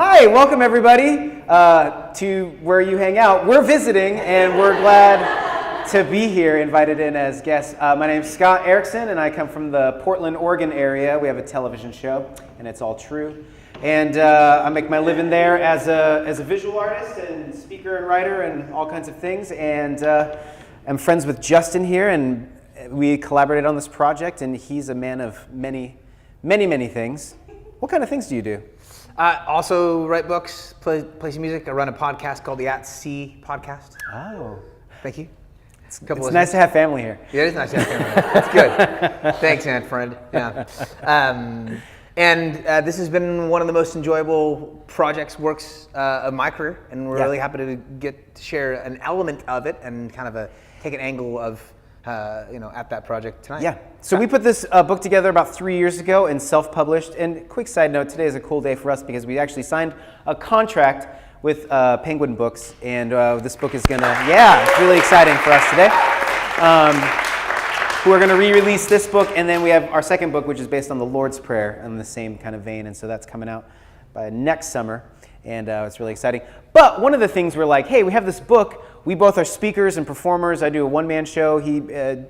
Hi, welcome everybody to where you hang out. We're visiting and we're glad to be here, invited in as guests. My name's Scott Erickson and I come from the Portland, Oregon area. We have a television show and it's all true. And I make my living there as a visual artist and speaker and writer and all kinds of things. And I'm friends with Justin here and we collaborated on this project and he's a man of many things. What kind of things do you do? Also write books, play some music. I run a podcast called the At Sea Podcast. Oh. Thank you. It's nice to have family here. Yeah, it is nice to have family here. It's good. Thanks, Aunt Friend. Yeah. And this has been one of the most enjoyable works of my career, and we're really happy to get to share an element of it and kind of take an angle of at that project tonight. Yeah. So we put this book together about 3 years ago and self-published. And quick side note, today is a cool day for us because we actually signed a contract with Penguin Books, and this book is it's really exciting for us today. We're going to re-release this book, and then we have our second book, which is based on the Lord's Prayer in the same kind of vein, and so that's coming out by next summer, and it's really exciting. But one of the things we're like, hey, we have this book. We both are speakers and performers. I do a one-man show.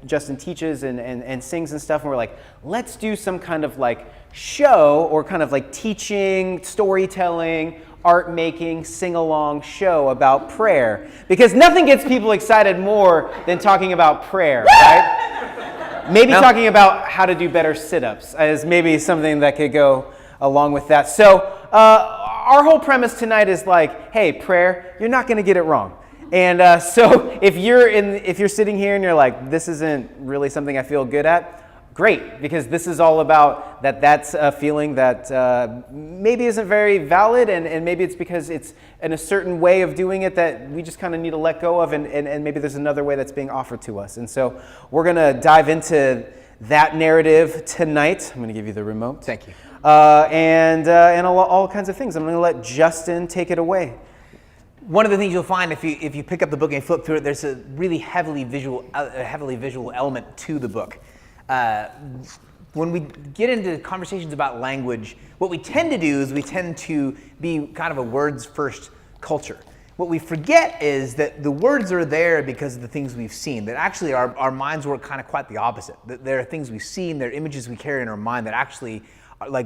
Justin teaches and sings and stuff. And we're like, let's do some kind of like show or kind of like teaching, storytelling, art making, sing-along show about prayer. Because nothing gets people excited more than talking about prayer, right? Maybe talking about how to do better sit-ups is maybe something that could go along with that. So our whole premise tonight is like, hey, prayer, you're not going to get it wrong. And so if you're sitting here and you're like, this isn't really something I feel good at, great, because this is all about that's a feeling that maybe isn't very valid, and maybe it's because it's in a certain way of doing it that we just kind of need to let go of, and maybe there's another way that's being offered to us. And so we're going to dive into that narrative tonight. I'm going to give you the remote. Thank you. And all kinds of things. I'm going to let Justin take it away. One of the things you'll find if you pick up the book and flip through it, there's a really heavily visual element to the book. When we get into conversations about language, what we tend to do is we tend to be kind of a words-first culture. What we forget is that the words are there because of the things we've seen, that actually our minds work kind of quite the opposite. That there are things we've seen, there are images we carry in our mind that actually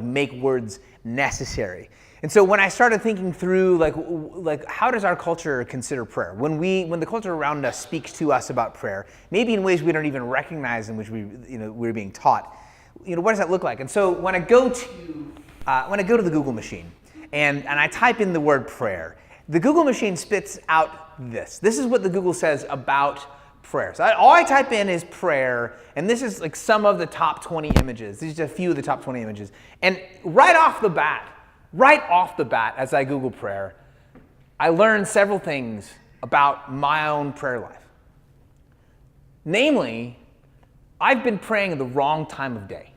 make words necessary. And so when I started thinking through like how does our culture consider prayer? When the culture around us speaks to us about prayer, maybe in ways we don't even recognize in which we're being taught. What does that look like? And so when I go to the Google machine and I type in the word prayer, the Google machine spits out this. This is what the Google says about prayer. So all I type in is prayer, and this is like some of the top 20 images. These are a few of the top 20 images. And right off the bat, as I Google prayer, I learned several things about my own prayer life. Namely, I've been praying at the wrong time of day.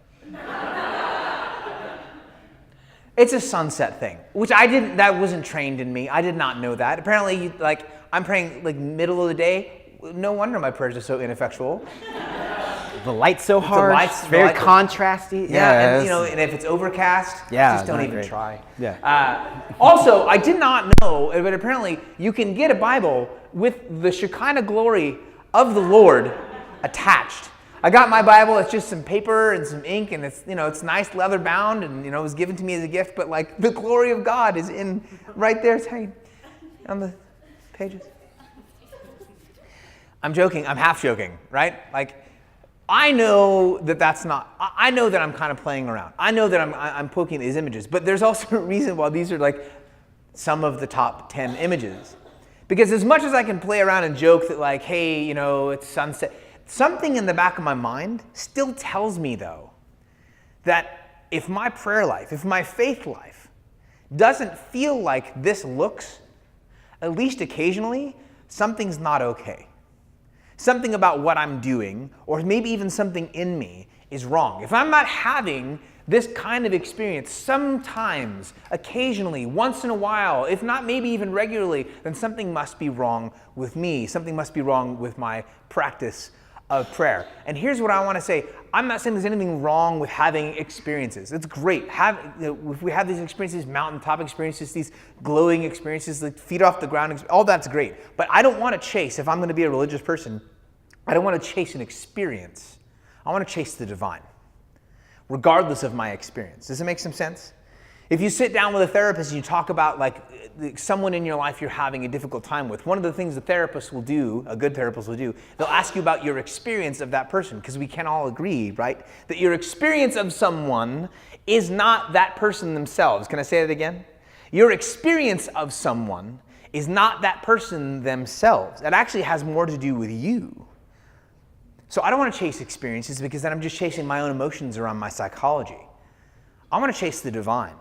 It's a sunset thing, which that wasn't trained in me. I did not know that. Apparently, I'm praying middle of the day. No wonder my prayers are so ineffectual. The light's so hard. Very contrasty. Yeah, and if it's overcast, just don't even try. Yeah. Also, I did not know, but apparently you can get a Bible with the Shekinah glory of the Lord attached. I got my Bible. It's just some paper and some ink, and it's nice leather bound, and it was given to me as a gift. But the glory of God is in right there. It's hanging on the pages. I'm joking. I'm half joking, right? I know that's not. I know that I'm kind of playing around. I know that I'm poking these images, but there's also a reason why these are some of the top 10 images. Because as much as I can play around and joke that hey, it's sunset, something in the back of my mind still tells me though that if my prayer life, if my faith life doesn't feel like this looks, at least occasionally, something's not okay. Something about what I'm doing, or maybe even something in me, is wrong. If I'm not having this kind of experience sometimes, occasionally, once in a while, if not maybe even regularly, then something must be wrong with me. Something must be wrong with my practice of prayer. And here's what I want to say. I'm not saying there's anything wrong with having experiences. It's great. If we have these experiences, mountaintop experiences, these glowing experiences, like feet off the ground, all that's great. But I don't want to chase, if I'm going to be a religious person, I don't want to chase an experience. I want to chase the divine, regardless of my experience. Does it make some sense? If you sit down with a therapist and you talk about like someone in your life you're having a difficult time with, one of the things a therapist will do, a good therapist will do, they'll ask you about your experience of that person, because we can all agree, right, that your experience of someone is not that person themselves. Can I say that again? Your experience of someone is not that person themselves. It actually has more to do with you. So I don't want to chase experiences, because then I'm just chasing my own emotions around my psychology. I want to chase the divine.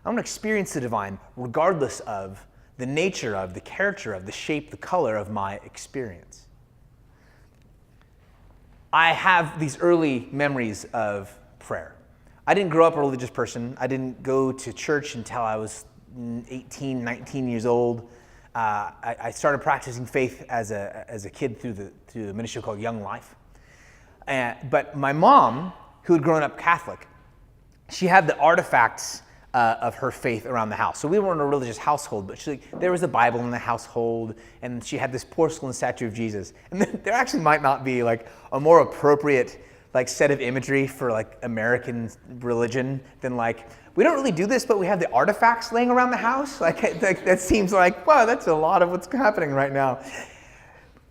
I want to experience the divine regardless of the nature of, the character of, the shape, the color of my experience. I have these early memories of prayer. I didn't grow up a religious person. I didn't go to church until I was 18, 19 years old. I started practicing faith as a kid through the ministry called Young Life. But my mom, who had grown up Catholic, she had the artifacts of her faith around the house. So we weren't a religious household, but there was a Bible in the household, and she had this porcelain statue of Jesus. And there actually might not be like a more appropriate like set of imagery for like American religion than like, we don't really do this, but we have the artifacts laying around the house. Like that seems like, wow, that's a lot of what's happening right now.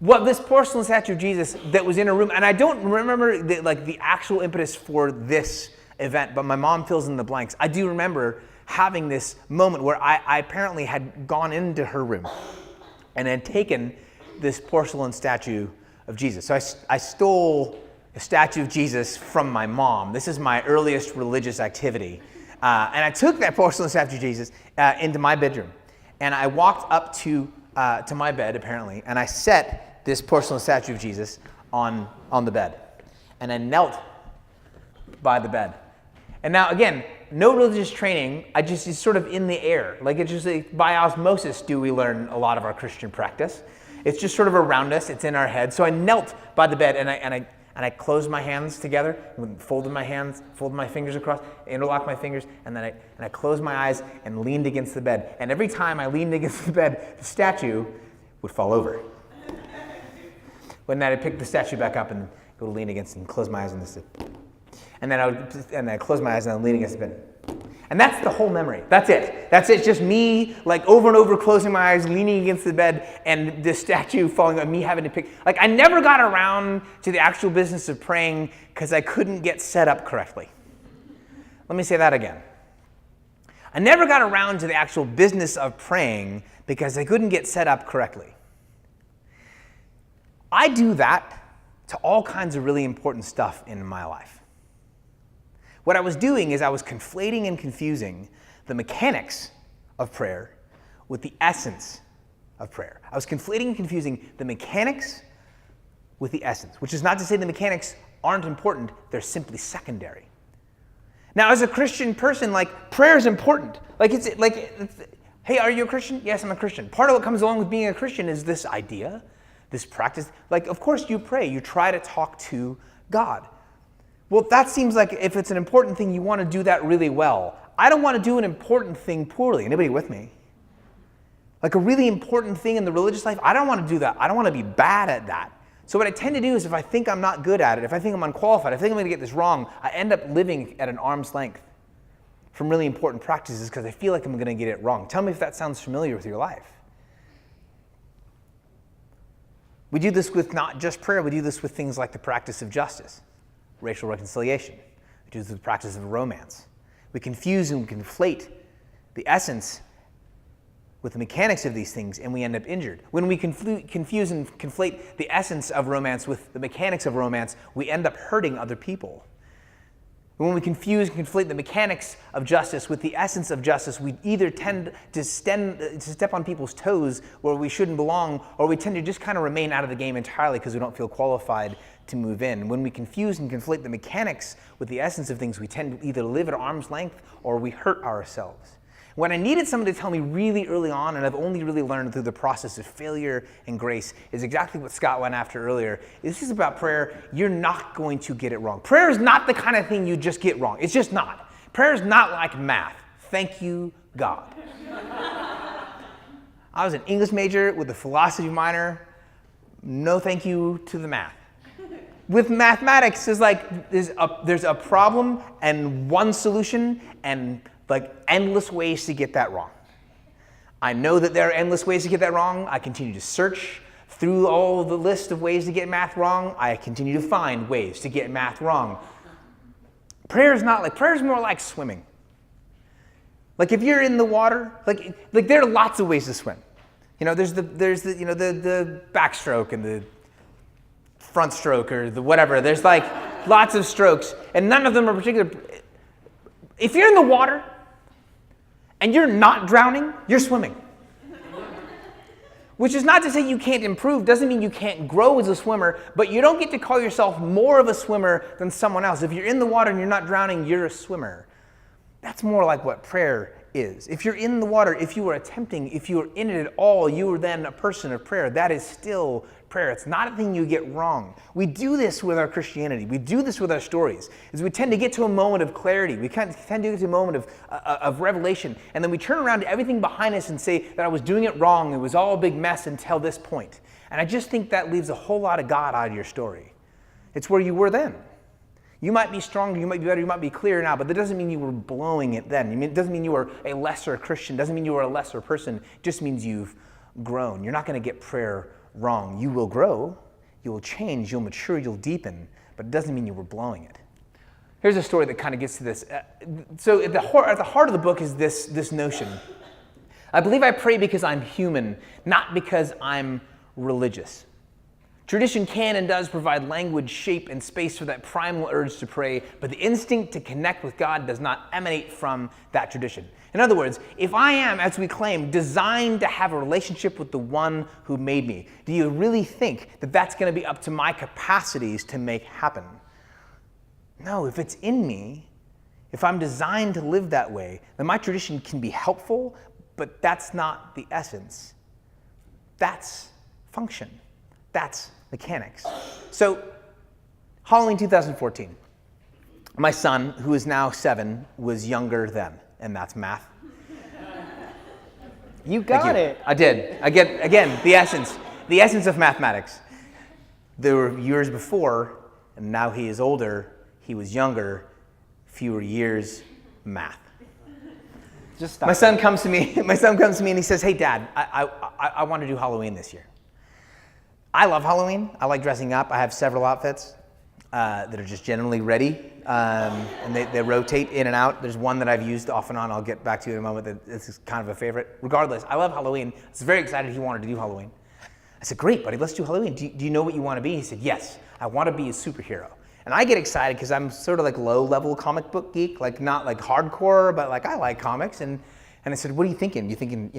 Well, this porcelain statue of Jesus that was in her room, and I don't remember the actual impetus for this event, but my mom fills in the blanks. I do remember having this moment where I apparently had gone into her room and had taken this porcelain statue of Jesus. So I stole a statue of Jesus from my mom. This is my earliest religious activity. And I took that porcelain statue of Jesus into my bedroom. And I walked up to my bed, apparently, and I set this porcelain statue of Jesus on the bed. And I knelt by the bed. And now, again, no religious training. It's sort of in the air. Like, it's just like, by osmosis do we learn a lot of our Christian practice. It's just sort of around us. It's in our head. So I knelt by the bed, and I closed my hands together, folded my fingers across, interlocked my fingers, and then I closed my eyes and leaned against the bed. And every time I leaned against the bed, the statue would fall over. But then I'd pick the statue back up and go to lean against it and close my eyes on this. And then I'd close my eyes and I'd lean against the bed. And that's the whole memory. That's it. That's it. Just me, like, over and over closing my eyes, leaning against the bed, and the statue falling on me having to pick. Like, I never got around to the actual business of praying because I couldn't get set up correctly. Let me say that again. I never got around to the actual business of praying because I couldn't get set up correctly. I do that to all kinds of really important stuff in my life. What I was doing is I was conflating and confusing the mechanics of prayer with the essence of prayer. I was conflating and confusing the mechanics with the essence, which is not to say the mechanics aren't important, they're simply secondary. Now, as a Christian person, like, prayer is important. Hey, are you a Christian? Yes, I'm a Christian. Part of what comes along with being a Christian is this idea, this practice. Like, of course you pray, you try to talk to God. Well, that seems like if it's an important thing, you want to do that really well. I don't want to do an important thing poorly. Anybody with me? Like a really important thing in the religious life, I don't want to do that. I don't want to be bad at that. So what I tend to do is if I think I'm not good at it, if I think I'm unqualified, if I think I'm going to get this wrong, I end up living at an arm's length from really important practices because I feel like I'm going to get it wrong. Tell me if that sounds familiar with your life. We do this with not just prayer, we do this with things like the practice of justice, racial reconciliation. We do this with the practice of romance. We confuse and conflate the essence with the mechanics of these things, and we end up injured. When we confuse and conflate the essence of romance with the mechanics of romance, we end up hurting other people. When we confuse and conflate the mechanics of justice with the essence of justice, we either tend to step on people's toes where we shouldn't belong, or we tend to just kind of remain out of the game entirely because we don't feel qualified to move in. When we confuse and conflate the mechanics with the essence of things, we tend to either live at arm's length or we hurt ourselves. When I needed someone to tell me really early on, and I've only really learned through the process of failure and grace, is exactly what Scott went after earlier. This is about prayer. You're not going to get it wrong. Prayer is not the kind of thing you just get wrong. It's just not. Prayer is not like math. Thank you, God. I was an English major with a philosophy minor. No thank you to the math. With mathematics, there's a problem and one solution and like endless ways to get that wrong. I know that there are endless ways to get that wrong. I continue to search through all the list of ways to get math wrong. I continue to find ways to get math wrong. Prayer is more like swimming. Like if you're in the water, like there are lots of ways to swim. There's the backstroke and the front stroke or the whatever. There's like lots of strokes, and none of them are particular. If you're in the water and you're not drowning, you're swimming. Which is not to say you can't improve, doesn't mean you can't grow as a swimmer, but you don't get to call yourself more of a swimmer than someone else. If you're in the water and you're not drowning, you're a swimmer. That's more like what prayer is. If you're in the water, if you are attempting, if you are in it at all, you are then a person of prayer. That is still prayer. It's not a thing you get wrong. We do this with our Christianity. We do this with our stories. Is we tend to get to a moment of clarity. We tend to get to a moment of revelation, and then we turn around to everything behind us and say that I was doing it wrong. It was all a big mess until this point. And I just think that leaves a whole lot of God out of your story. It's where you were then. You might be stronger, you might be better, you might be clearer now, but that doesn't mean you were blowing it then. It doesn't mean you were a lesser Christian. It doesn't mean you were a lesser person. It just means you've grown. You're not going to get prayer wrong. You will grow, you will change, you'll mature, you'll deepen, but it doesn't mean you were blowing it. Here's a story that kind of gets to this. So at the heart of the book is this notion. I believe I pray because I'm human, not because I'm religious. Tradition can and does provide language, shape, and space for that primal urge to pray, but the instinct to connect with God does not emanate from that tradition. In other words, if I am, as we claim, designed to have a relationship with the one who made me, do you really think that that's going to be up to my capacities to make happen? No, if it's in me, if I'm designed to live that way, then my tradition can be helpful, but that's not the essence. That's function. That's mechanics. So, Halloween 2014. My son, who is now 7, was younger then, and that's math. You got it. I did. Again, the essence of mathematics. There were years before, and now he is older, he was younger, fewer years, math. Just stop. My son comes to me and he says, "Hey Dad, I want to do Halloween this year." I love Halloween. I like dressing up. I have several outfits that are just generally ready, and they rotate in and out. There's one that I've used off and on. I'll get back to you in a moment. That this is kind of a favorite. Regardless, I love Halloween. I was very excited he wanted to do Halloween. I said, "Great, buddy, let's do Halloween. Do you know what you want to be?" He said, "Yes, I want to be a superhero." And I get excited because I'm sort of like low-level comic book geek, like not like hardcore, but like I like comics. And I said, "What are you thinking? You thinking,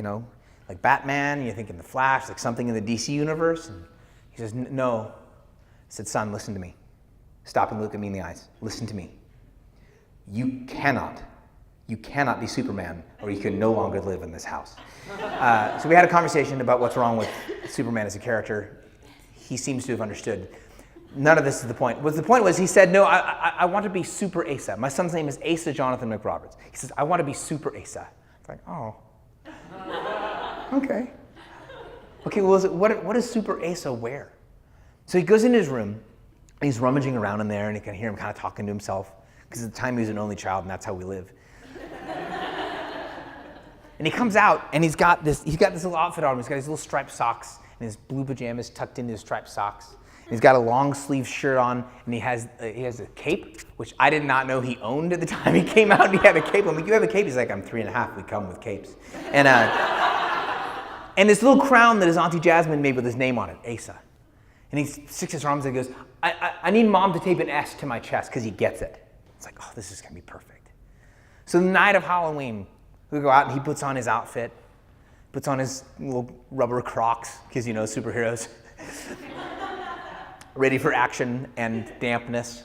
like Batman? You're thinking the Flash, like something in the DC universe?" And he says, "No." I said, "Son, listen to me. Stop and look at me in the eyes. Listen to me. You cannot be Superman, or you can no longer live in this house." So we had a conversation about what's wrong with Superman as a character. He seems to have understood. None of this is the point. The point was he said, "No, I want to be Super Asa." My son's name is Asa Jonathan McRoberts. He says, "I want to be Super Asa." It's like, oh, okay. Okay, well, what does Super Asa wear? So he goes into his room, and he's rummaging around in there, and you can hear him kind of talking to himself, because at the time he was an only child, and that's how we live. And he comes out, and he's got this little outfit on him. He's got his little striped socks, and his blue pajamas tucked into his striped socks. And he's got a long sleeve shirt on, and he has a cape, which I did not know he owned at the time he came out, and he had a cape. I'm like, "You have a cape?" He's like, "I'm 3.5, we come with capes." And this little crown that his Auntie Jasmine made with his name on it, Asa. And he sticks his arms and he goes, I need Mom to tape an S to my chest, because he gets it. It's like, oh, this is going to be perfect. So the night of Halloween, we go out and he puts on his outfit, puts on his little rubber Crocs, because superheroes. Ready for action and dampness.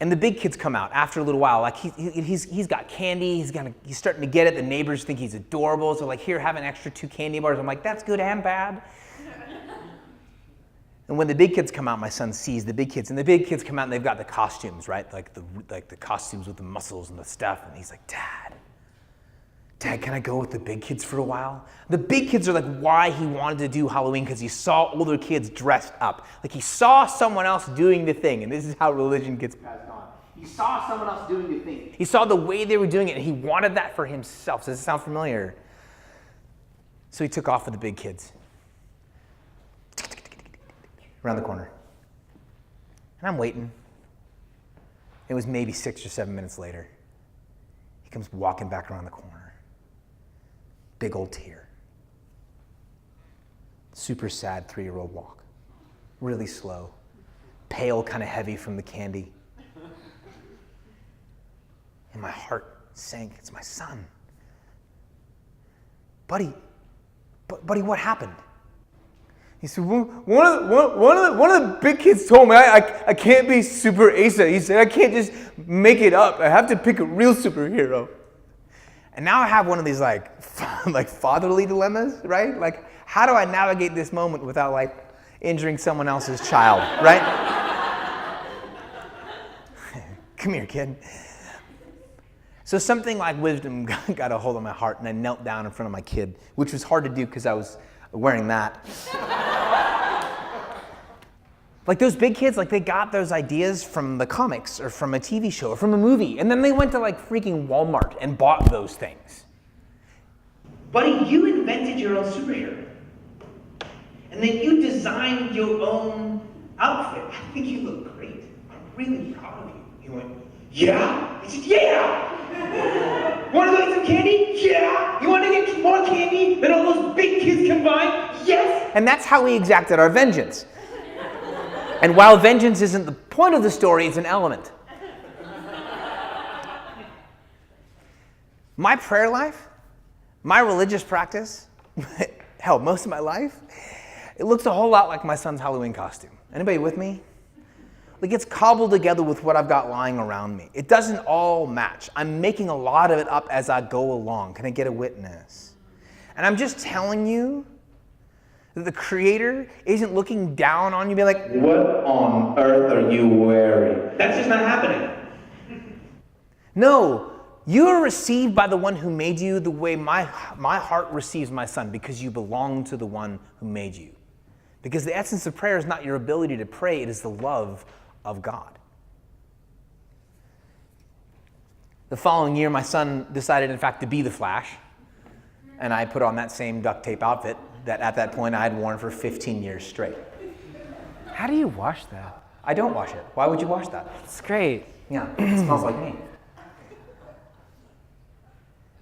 And the big kids come out after a little while. Like he's got candy. He's starting to get it. The neighbors think he's adorable. So like, here, have an extra 2 candy bars. I'm like, that's good and bad. And when the big kids come out, my son sees the big kids. And the big kids come out and they've got the costumes, right? Like the costumes with the muscles and the stuff. And he's like, Dad, can I go with the big kids for a while? The big kids are like why he wanted to do Halloween, because he saw older kids dressed up. Like he saw someone else doing the thing. And this is how religion gets passed on. He saw someone else doing the thing. He saw the way they were doing it, and he wanted that for himself. Does it sound familiar? So he took off with the big kids. Around the corner. And I'm waiting. It was maybe 6 or 7 minutes later. He comes walking back around the corner. Big old tear. Super sad 3-year-old walk. Really slow. Pale, kind of heavy from the candy. And my heart sank. It's my son. Buddy, what happened? He said, one of the big kids told me I can't be Super Asa. He said, I can't just make it up. I have to pick a real superhero. And now I have one of these like fatherly dilemmas, right? Like, how do I navigate this moment without like injuring someone else's child, right? Come here, kid. So something like wisdom got a hold of my heart, and I knelt down in front of my kid, which was hard to do because I was wearing that. Like those big kids, like they got those ideas from the comics or from a TV show or from a movie, and then they went to like freaking Walmart and bought those things. Buddy, you invented your own superhero. And then you designed your own outfit. I think you look great. I'm really proud of you. He went, yeah? I said, yeah! Want to go get some candy? Yeah! You want to get more candy than all those big kids combined? Yes! And that's how we exacted our vengeance. And while vengeance isn't the point of the story, it's an element. My prayer life, my religious practice, hell, most of my life, it looks a whole lot like my son's Halloween costume. Anybody with me? It gets cobbled together with what I've got lying around me. It doesn't all match. I'm making a lot of it up as I go along. Can I get a witness? And I'm just telling you that the Creator isn't looking down on you, being like, what on earth are you wearing? That's just not happening. No, you are received by the one who made you the way my heart receives my son, because you belong to the one who made you. Because the essence of prayer is not your ability to pray, it is the love of God. The following year, my son decided, in fact, to be the Flash. And I put on that same duct tape outfit that at that point I had worn for 15 years straight. How do you wash that? I don't wash it. Why would you wash that? It's great. Yeah, it smells like me.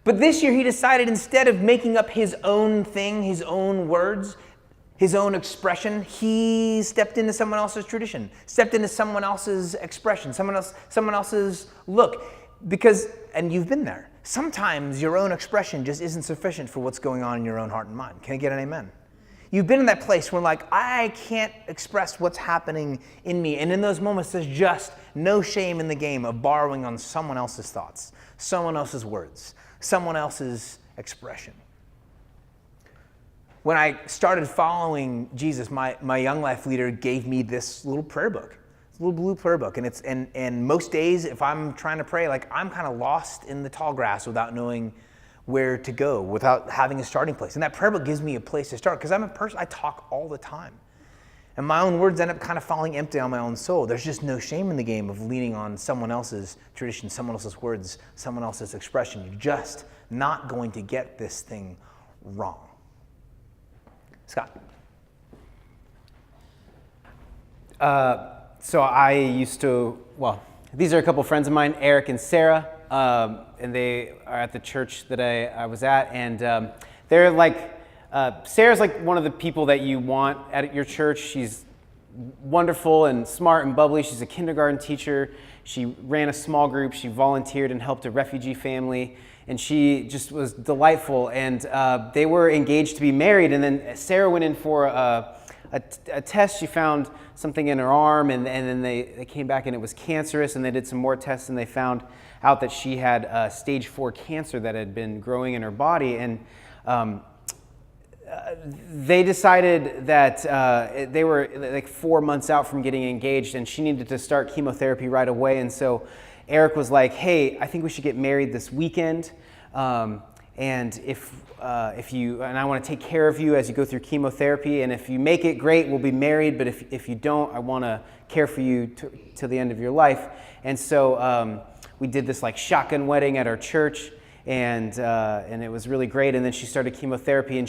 But this year he decided, instead of making up his own thing, his own words, his own expression, he stepped into someone else's tradition, stepped into someone else's expression, someone else's look. Because, and you've been there, sometimes your own expression just isn't sufficient for what's going on in your own heart and mind. Can I get an amen? You've been in that place where like, I can't express what's happening in me. And in those moments, there's just no shame in the game of borrowing on someone else's thoughts, someone else's words, someone else's expression. When I started following Jesus, my young life leader gave me this little prayer book. It's a little blue prayer book. And most days, if I'm trying to pray, like I'm kind of lost in the tall grass without knowing where to go, without having a starting place. And that prayer book gives me a place to start, because I'm a person, I talk all the time. And my own words end up kind of falling empty on my own soul. There's just no shame in the game of leaning on someone else's tradition, someone else's words, someone else's expression. You're just not going to get this thing wrong. Scott. So I used to, well, these are a couple friends of mine, Eric and Sarah, and they are at the church that I was at, and they're like, Sarah's like one of the people that you want at your church. She's wonderful and smart and bubbly. She's a kindergarten teacher. She ran a small group. She volunteered and helped a refugee family, and she just was delightful. And they were engaged to be married, and then Sarah went in for a a test. She found something in her arm, and then they came back and it was cancerous, and they did some more tests, and they found out that she had stage 4 cancer that had been growing in her body. And they decided that they were like 4 months out from getting engaged, and she needed to start chemotherapy right away. And so Eric was like, "Hey, I think we should get married this weekend. And if you, and I want to take care of you as you go through chemotherapy, and if you make it, great, we'll be married, but if you don't, I want to care for you till the end of your life." And so we did this like shotgun wedding at our church, and it was really great. And then she started chemotherapy, and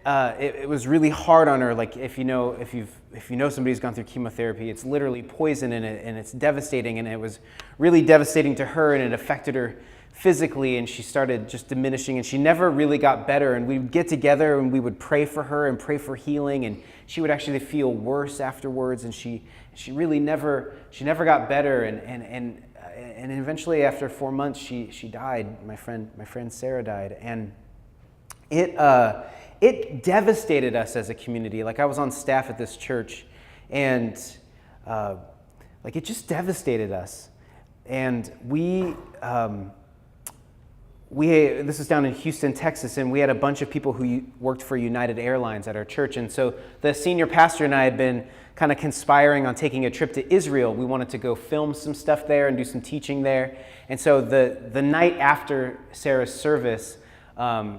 it was really hard on her. Like if you know somebody who's gone through chemotherapy, it's literally poison in it, and it's devastating, and it was really devastating to her, and it affected her physically, and she started just diminishing, and she never really got better. And we would get together and we would pray for her and pray for healing, and she would actually feel worse afterwards, and she really never got better, and eventually after 4 months she died. My friend Sarah died, and it devastated us as a community. Like I was on staff at this church, and like it just devastated us. And this is down in Houston, Texas, and we had a bunch of people who worked for United Airlines at our church. And so the senior pastor and I had been kind of conspiring on taking a trip to Israel. We wanted to go film some stuff there and do some teaching there. And so the night after Sarah's service,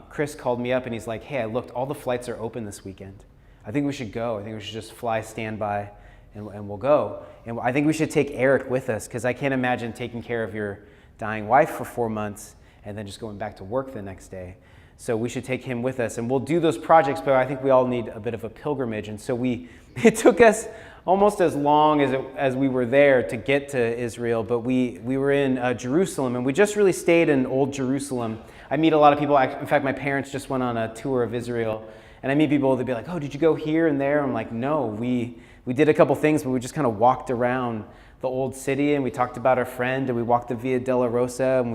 Chris called me up and he's like, "Hey, I looked, all the flights are open this weekend. I think we should go. I think we should just fly standby and we'll go. And I think we should take Eric with us, because I can't imagine taking care of your dying wife for 4 months and then just going back to work the next day. So we should take him with us, and we'll do those projects, but I think we all need a bit of a pilgrimage." And so it took us almost as long as we were there to get to Israel, but we were in Jerusalem, and we just really stayed in Old Jerusalem. I meet a lot of people. In fact, my parents just went on a tour of Israel, and I meet people, they'd be like, "Oh, did you go here and there?" I'm like, "No, we did a couple things, but we just kind of walked around the old city, and we talked about our friend, and we walked the Via Dolorosa, and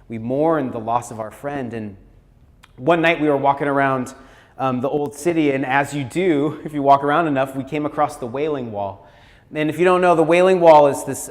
we mourned the loss of our friend." And one night we were walking around the old city, and as you do, if you walk around enough, we came across the Wailing Wall. And if you don't know, the Wailing Wall is this,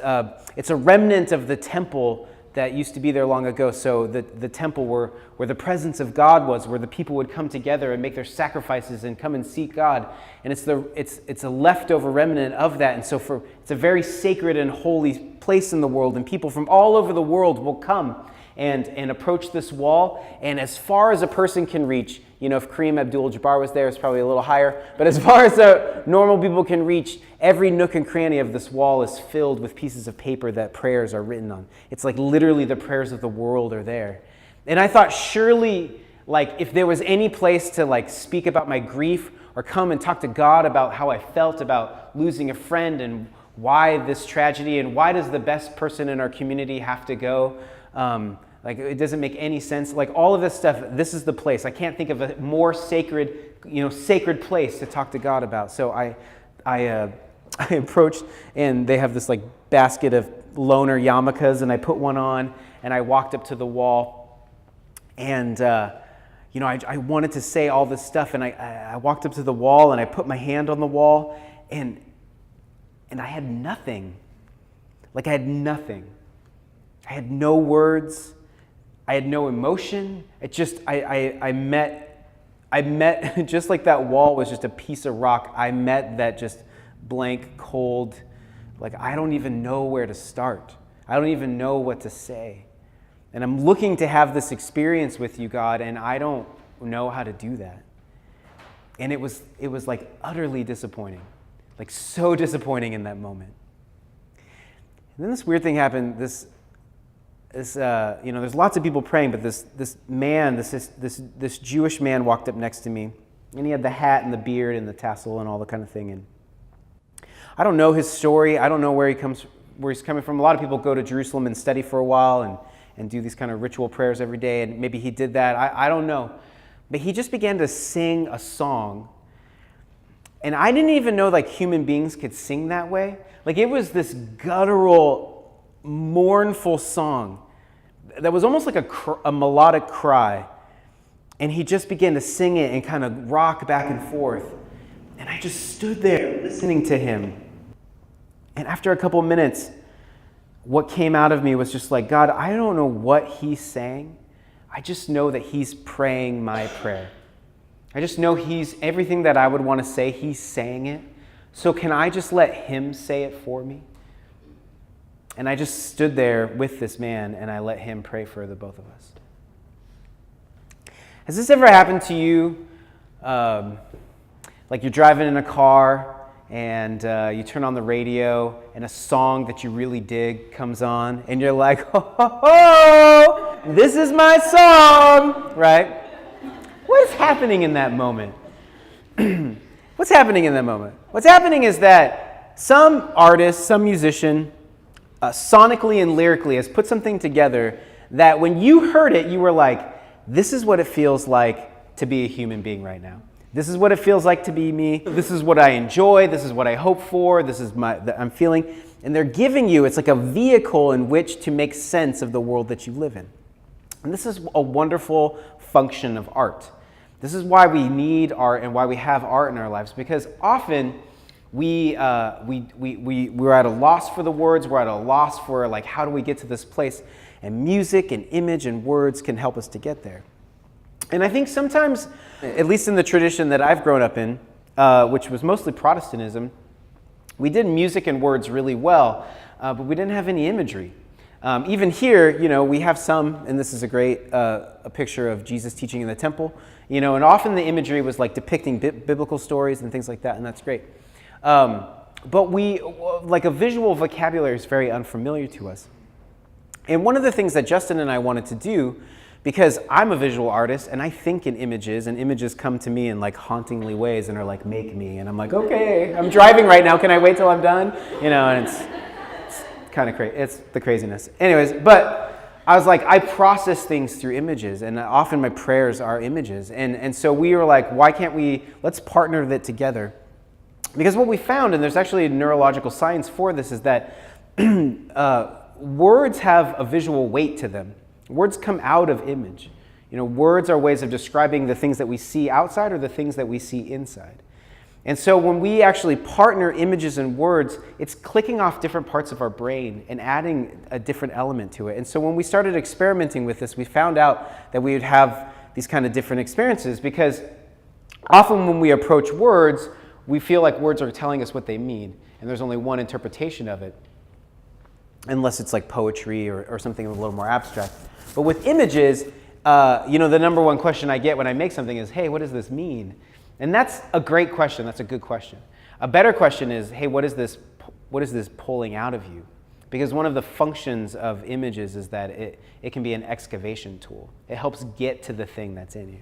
it's a remnant of the temple that used to be there long ago. So the temple where the presence of God was, where the people would come together and make their sacrifices and come and seek God. And it's a leftover remnant of that. And so it's a very sacred and holy place in the world, and people from all over the world will come and approach this wall. And as far as a person can reach, if Kareem Abdul-Jabbar was there, it's probably a little higher, but as far as normal people can reach, every nook and cranny of this wall is filled with pieces of paper that prayers are written on. It's like literally the prayers of the world are there. And I thought, surely, like, if there was any place to like speak about my grief or come and talk to God about how I felt about losing a friend and why this tragedy, and why does the best person in our community have to go, like, it doesn't make any sense. Like, all of this stuff, this is the place. I can't think of a more sacred, sacred place to talk to God about. So I approached, and they have this like basket of loner yarmulkes, and I put one on, and I walked up to the wall, and I wanted to say all this stuff, and I walked up to the wall, and I put my hand on the wall, and I had nothing. Like, I had nothing. I had no words. I had no emotion. It just, I met, just like that wall was just a piece of rock, I met that just blank, cold, like, I don't even know where to start. I don't even know what to say. And I'm looking to have this experience with you, God, and I don't know how to do that. And it was like utterly disappointing, like so disappointing in that moment. And then this weird thing happened. There's lots of people praying, but this Jewish man walked up next to me, and he had the hat and the beard and the tassel and all the kind of thing. And I don't know his story. I don't know where he's coming from. A lot of people go to Jerusalem and study for a while and do these kind of ritual prayers every day, and maybe he did that. I don't know. But he just began to sing a song, and I didn't even know like human beings could sing that way. Like, it was this guttural, mournful song that was almost like a melodic cry, and he just began to sing it and kind of rock back and forth. And I just stood there listening to him. And after a couple minutes, what came out of me was just like, God, I don't know what he's saying. I just know that he's praying my prayer. I just know he's everything that I would want to say, he's saying it. So can I just let him say it for me? And I just stood there with this man and I let him pray for the both of us. Has this ever happened to you? Like you're driving in a car and you turn on the radio and a song that you really dig comes on and you're like, ho, ho, ho, this is my song, right? What is happening in that moment? What's happening in that moment? What's happening is that some artist, some musician, sonically and lyrically has put something together that when you heard it, you were like, this is what it feels like to be a human being right now. This is what it feels like to be me. This is what I enjoy. This is what I hope for. This is that I'm feeling. And they're giving you, it's like a vehicle in which to make sense of the world that you live in. And this is a wonderful function of art. This is why we need art and why we have art in our lives, because often we're at a loss for the words. We're at a loss for like, how do we get to this place? And music and image and words can help us to get there. And I think sometimes, at least in the tradition that I've grown up in, which was mostly Protestantism, we did music and words really well, but we didn't have any imagery. Even here, we have some, and this is a great a picture of Jesus teaching in the temple, and often the imagery was like depicting biblical stories and things like that, and that's great. But like a visual vocabulary is very unfamiliar to us. And one of the things that Justin and I wanted to do, because I'm a visual artist and I think in images, and images come to me in like hauntingly ways and are like, make me. And I'm like, okay, I'm driving right now. Can I wait till I'm done? And it's kind of crazy. It's the craziness. Anyways, but I was like, I process things through images, and often my prayers are images. And so we were like, why can't let's partner that together. Because what we found, and there's actually a neurological science for this, is that words have a visual weight to them. Words come out of image. Words are ways of describing the things that we see outside or the things that we see inside. And so when we actually partner images and words, it's clicking off different parts of our brain and adding a different element to it. And so when we started experimenting with this, we found out that we would have these kind of different experiences, because often when we approach words, we feel like words are telling us what they mean, and there's only one interpretation of it, unless it's like poetry or something a little more abstract. But with images, the number one question I get when I make something is, hey, what does this mean? And that's a great question. That's a good question. A better question is, hey, what is this pulling out of you? Because one of the functions of images is that it can be an excavation tool. It helps get to the thing that's in you.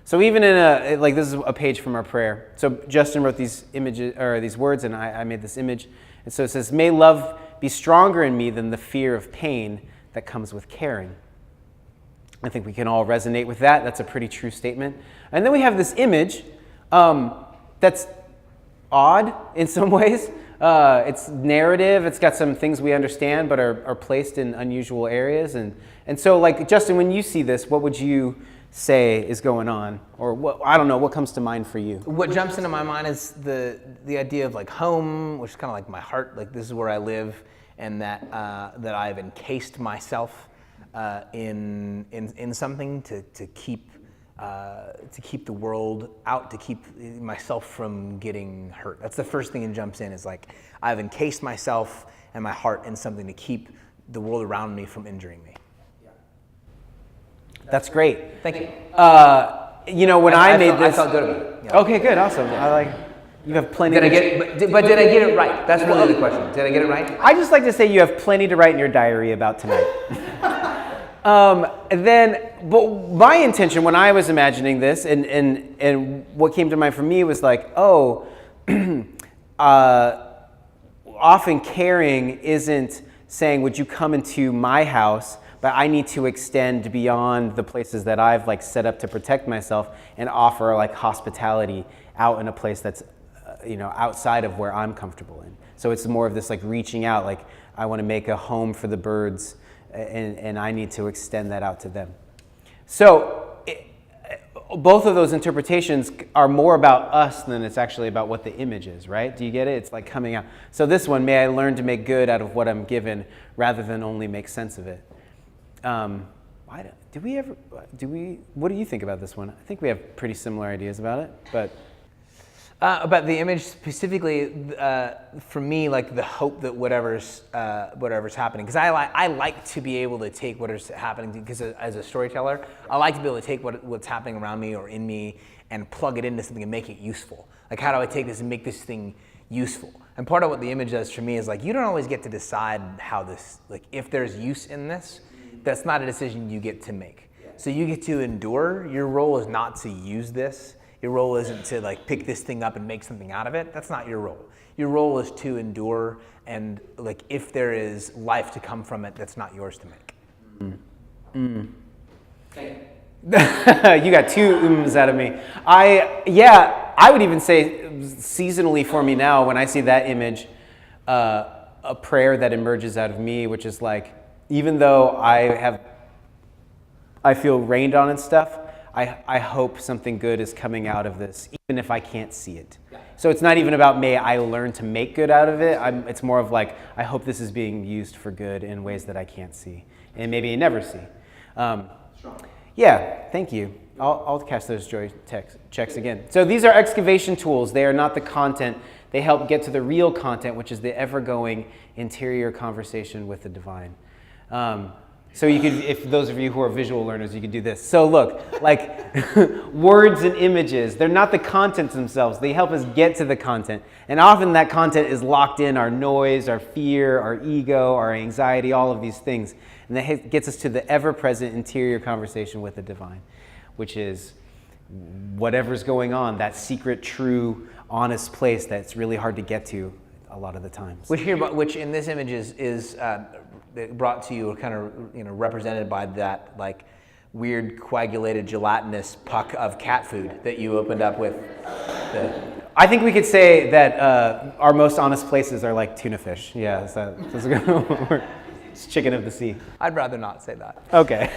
So even in this is a page from our prayer. So Justin wrote these images, or these words, and I made this image. And so it says, may love be stronger in me than the fear of pain that comes with caring. I think we can all resonate with that. That's a pretty true statement. And then we have this image that's odd in some ways. It's narrative. It's got some things we understand but are placed in unusual areas. And so, like, Justin, when you see this, what would you say is going on? Or what, I don't know, what comes to mind for you? What jumps into my mind is the idea of like home, which is kind of like my heart. Like, this is where I live, and that I've encased myself in something to keep the world out, to keep myself from getting hurt. That's the first thing that jumps in, is like, I've encased myself and my heart in something to keep the world around me from injuring me. That's great. Thank you. When I made this, I felt good about it. Yeah. Okay, good, awesome. You have plenty. Did I get it right? That's really the question. Did I get it right? I just like to say you have plenty to write in your diary about tonight. But my intention when I was imagining this, and what came to mind for me was like, often caring isn't saying, would you come into my house, but I need to extend beyond the places that I've like set up to protect myself and offer like hospitality out in a place that's outside of where I'm comfortable in. So it's more of this like reaching out, like I want to make a home for the birds, and I need to extend that out to them. So both of those interpretations are more about us than it's actually about what the image is, right? Do you get it? It's like coming out. So this one, may I learn to make good out of what I'm given rather than only make sense of it. What do you think about this one? I think we have pretty similar ideas about it, but. About the image specifically, for me, like the hope that whatever's happening, because I like to be able to take whatever's happening, because as a storyteller, I like to be able to take what's happening around me or in me and plug it into something and make it useful. Like, how do I take this and make this thing useful? And part of what the image does for me is, like, you don't always get to decide how this, like, if there's use in this, that's not a decision you get to make. So you get to endure. Your role is not to use this. Your role isn't to, like, pick this thing up and make something out of it. That's not your role. Your role is to endure, and, like, if there is life to come from it, that's not yours to make. You got two ums out of me. I would even say seasonally for me now, when I see that image, a prayer that emerges out of me, which is like, even though I feel rained on and stuff, I hope something good is coming out of this, even if I can't see it. So it's not even about may I learn to make good out of it. It's more of like, I hope this is being used for good in ways that I can't see and maybe never see. Yeah, thank you. I'll cash those joy checks again. So these are excavation tools. They are not the content. They help get to the real content, which is the ever-going interior conversation with the divine. So you could, if those of you who are visual learners, you could do this. So look, like words and images, they're not the contents themselves. They help us get to the content. And often that content is locked in our noise, our fear, our ego, our anxiety, all of these things. And that gets us to the ever-present interior conversation with the divine, which is whatever's going on, that secret, true, honest place that's really hard to get to a lot of the times. Which in this image is brought to you, or kind of represented by that like weird coagulated gelatinous puck of cat food that you opened up with. I think we could say that our most honest places are like tuna fish. Yeah, that's a good one. It's chicken of the sea. I'd rather not say that. Okay.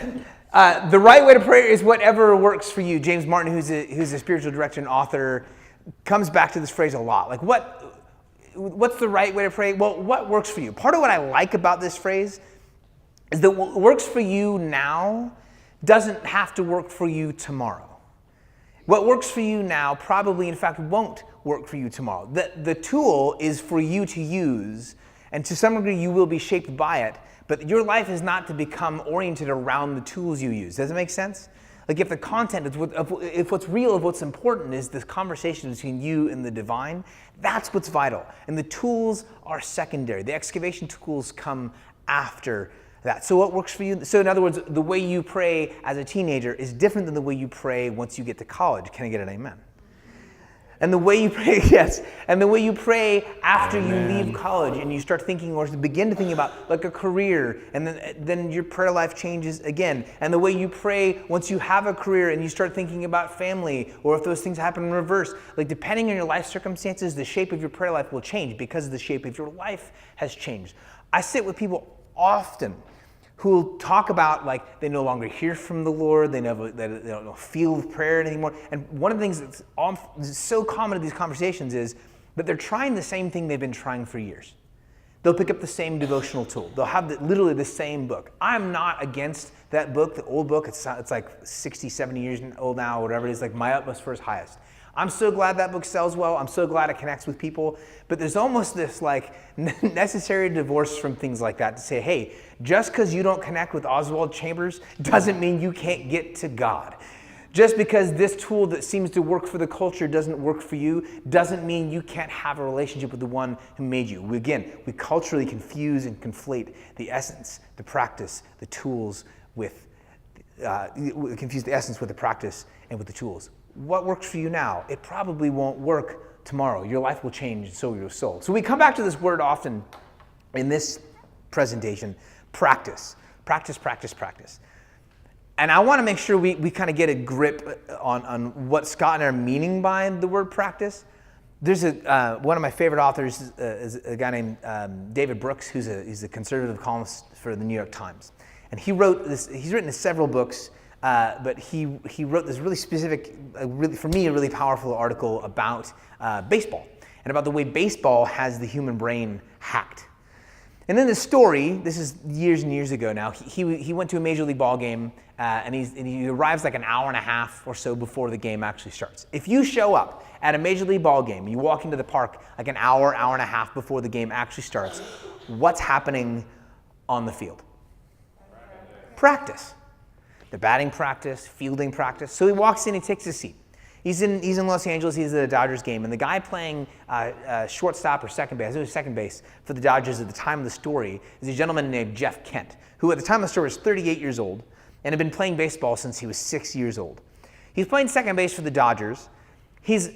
The right way to pray is whatever works for you. James Martin, who's a spiritual director and author, comes back to this phrase a lot. Like, what's the right way to pray? Well, what works for you? Part of what I like about this phrase is that what works for you now doesn't have to work for you tomorrow. What works for you now probably, in fact, won't work for you tomorrow. The tool is for you to use, and to some degree you will be shaped by it, but your life is not to become oriented around the tools you use. Does it make sense? Like, if the content, if what's real, if what's important is this conversation between you and the divine, that's what's vital. And the tools are secondary. The excavation tools come after that. So what works for you? So in other words, the way you pray as a teenager is different than the way you pray once you get to college. Can I get an amen? And the way you pray, yes, and the way you pray after you leave college and you start thinking or begin to think about like a career, and then your prayer life changes again. And the way you pray once you have a career and you start thinking about family, or if those things happen in reverse, like depending on your life circumstances, the shape of your prayer life will change because the shape of your life has changed. I sit with people often who will talk about like they no longer hear from the Lord, they don't feel prayer anymore. And one of the things that's so common in these conversations is that they're trying the same thing they've been trying for years. They'll pick up the same devotional tool. They'll have literally the same book. I'm not against that book, the old book. It's like 60, 70 years old now, whatever it is, like My Utmost for His Highest. I'm so glad that book sells well. I'm so glad it connects with people. But there's almost this like necessary divorce from things like that to say, hey, just because you don't connect with Oswald Chambers doesn't mean you can't get to God. Just because this tool that seems to work for the culture doesn't work for you doesn't mean you can't have a relationship with the one who made you. We culturally confuse and conflate the essence, the practice, the tools with, confuse the essence with the practice and with the tools. What works for you now, it probably won't work tomorrow. Your life will change, and so will your soul. So we come back to this word often in this presentation, practice. Practice, practice, practice. And I want to make sure we kind of get a grip on what Scott and I are meaning by the word practice. There's one of my favorite authors is a guy named David Brooks, he's a conservative columnist for the New York Times. And he's written several books but he wrote this really specific, for me, a really powerful article about baseball and about the way baseball has the human brain hacked. And in the story, this is years and years ago now, he went to a Major League ball game and he arrives like an hour and a half or so before the game actually starts. If you show up at a Major League ball game, you walk into the park like an hour and a half before the game actually starts, what's happening on the field? Practice. The batting practice, fielding practice. So he walks in, he takes his seat. He's in Los Angeles, he's at the Dodgers game, and the guy playing shortstop or second base, I think it was second base for the Dodgers at the time of the story, is a gentleman named Jeff Kent, who at the time of the story was 38 years old and had been playing baseball since he was 6 years old. He's playing second base for the Dodgers. He was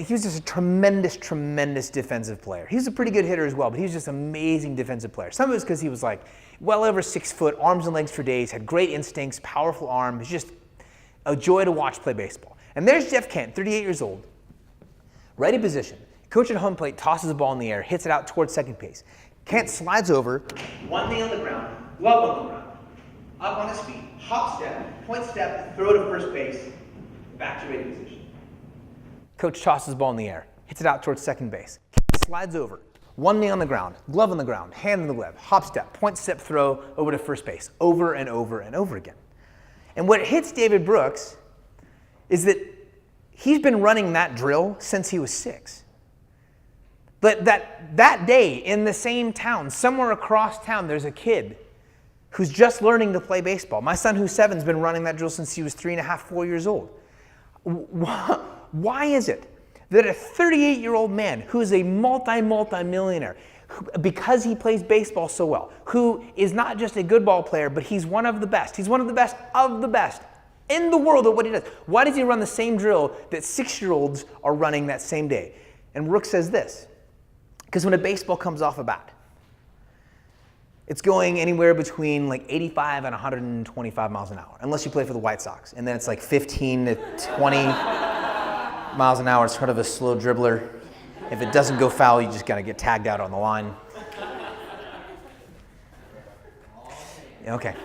just a tremendous, tremendous defensive player. He was a pretty good hitter as well, but he was just an amazing defensive player. Some of it was because he was like well over 6 foot, arms and legs for days, had great instincts, powerful arm. It's just a joy to watch play baseball. And there's Jeff Kent, 38 years old, ready position. Coach at home plate tosses the ball in the air, hits it out towards second base. Kent slides over, one knee on the ground, glove on the ground, up on his feet, hop step, point step, throw to first base, back to ready position. Coach tosses the ball in the air, hits it out towards second base. Kent slides over, one knee on the ground, glove on the ground, hand on the glove, hop step, point step, throw over to first base, over and over and over again. And what hits David Brooks is that he's been running that drill since he was 6. But that day in the same town, somewhere across town, there's a kid who's just learning to play baseball. My son, who's 7, has been running that drill since he was 3.5, 4 years old. Why is it that a 38-year-old man who's a multi-millionaire, because he plays baseball so well, who is not just a good ball player, but he's one of the best. He's one of the best in the world at what he does. Why does he run the same drill that 6-year-olds are running that same day? And Rook says this, because when a baseball comes off a bat, it's going anywhere between like 85 and 125 miles an hour, unless you play for the White Sox. And then it's like 15 to 20 miles an hour. It's sort of a slow dribbler. If it doesn't go foul, you just got to get tagged out on the line. Okay.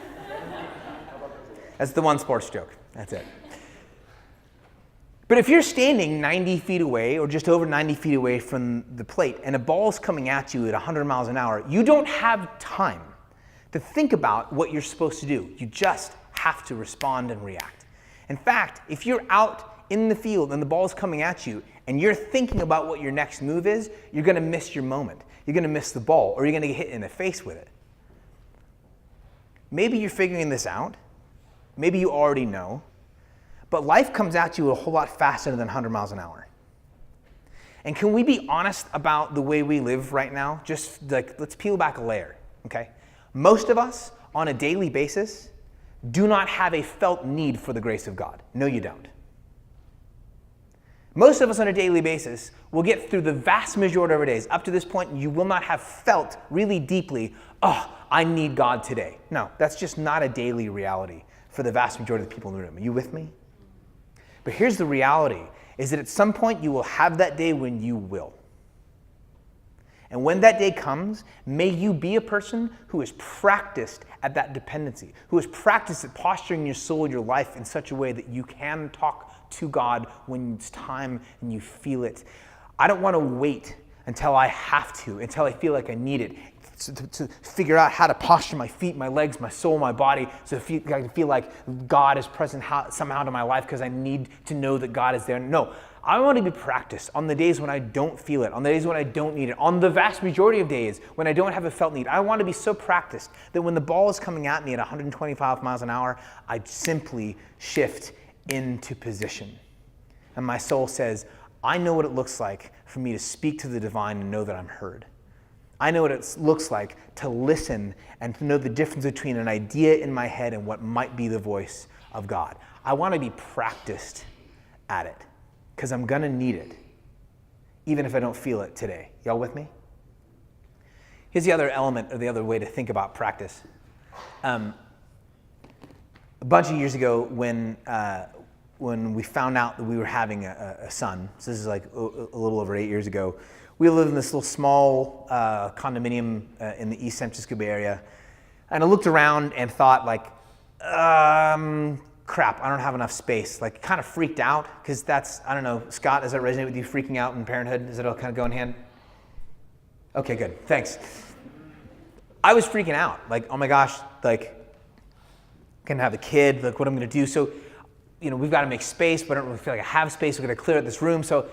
That's the one sports joke. That's it. But if you're standing 90 feet away or just over 90 feet away from the plate and a ball's coming at you at 100 miles an hour, you don't have time to think about what you're supposed to do. You just have to respond and react. In fact, if you're out in the field and the ball's coming at you and you're thinking about what your next move is, you're going to miss your moment. You're going to miss the ball, or you're going to get hit in the face with it. Maybe you're figuring this out. Maybe you already know, but life comes at you a whole lot faster than 100 miles an hour. And can we be honest about the way we live right now? Just like, let's peel back a layer, okay? Most of us, on a daily basis, do not have a felt need for the grace of God. No, you don't. Most of us on a daily basis will get through the vast majority of our days. Up to this point, you will not have felt really deeply, oh, I need God today. No, that's just not a daily reality for the vast majority of the people in the room. Are you with me? But here's the reality, is that at some point you will have that day when you will. And when that day comes, may you be a person who is practiced at that dependency, who is practiced at posturing your soul, your life in such a way that you can talk to God when it's time and you feel it. I don't want to wait until I have to, until I feel like I need it, to figure out how to posture my feet, my legs, my soul, my body, so I can feel like God is present somehow in my life because I need to know that God is there. No, I want to be practiced on the days when I don't feel it, on the days when I don't need it, on the vast majority of days when I don't have a felt need. I want to be so practiced that when the ball is coming at me at 125 miles an hour, I simply shift into position. And my soul says, I know what it looks like for me to speak to the divine and know that I'm heard. I know what it looks like to listen and to know the difference between an idea in my head and what might be the voice of God. I want to be practiced at it because I'm going to need it, even if I don't feel it today. Y'all with me? Here's the other element, or the other way to think about practice. A bunch of years ago when we found out that we were having a son, so this is like a little over 8 years ago, we lived in this little small condominium in the East San Francisco Bay Area. And I looked around and thought, like, crap, I don't have enough space. Like kind of freaked out because that's, I don't know, Scott, does that resonate with you, freaking out in parenthood? Does it all kind of go in hand? Okay, good, thanks. I was freaking out, like, oh my gosh, like, gonna have a kid, like what I'm gonna do. So, we've got to make space, but I don't really feel like I have space. We're gonna clear out this room. So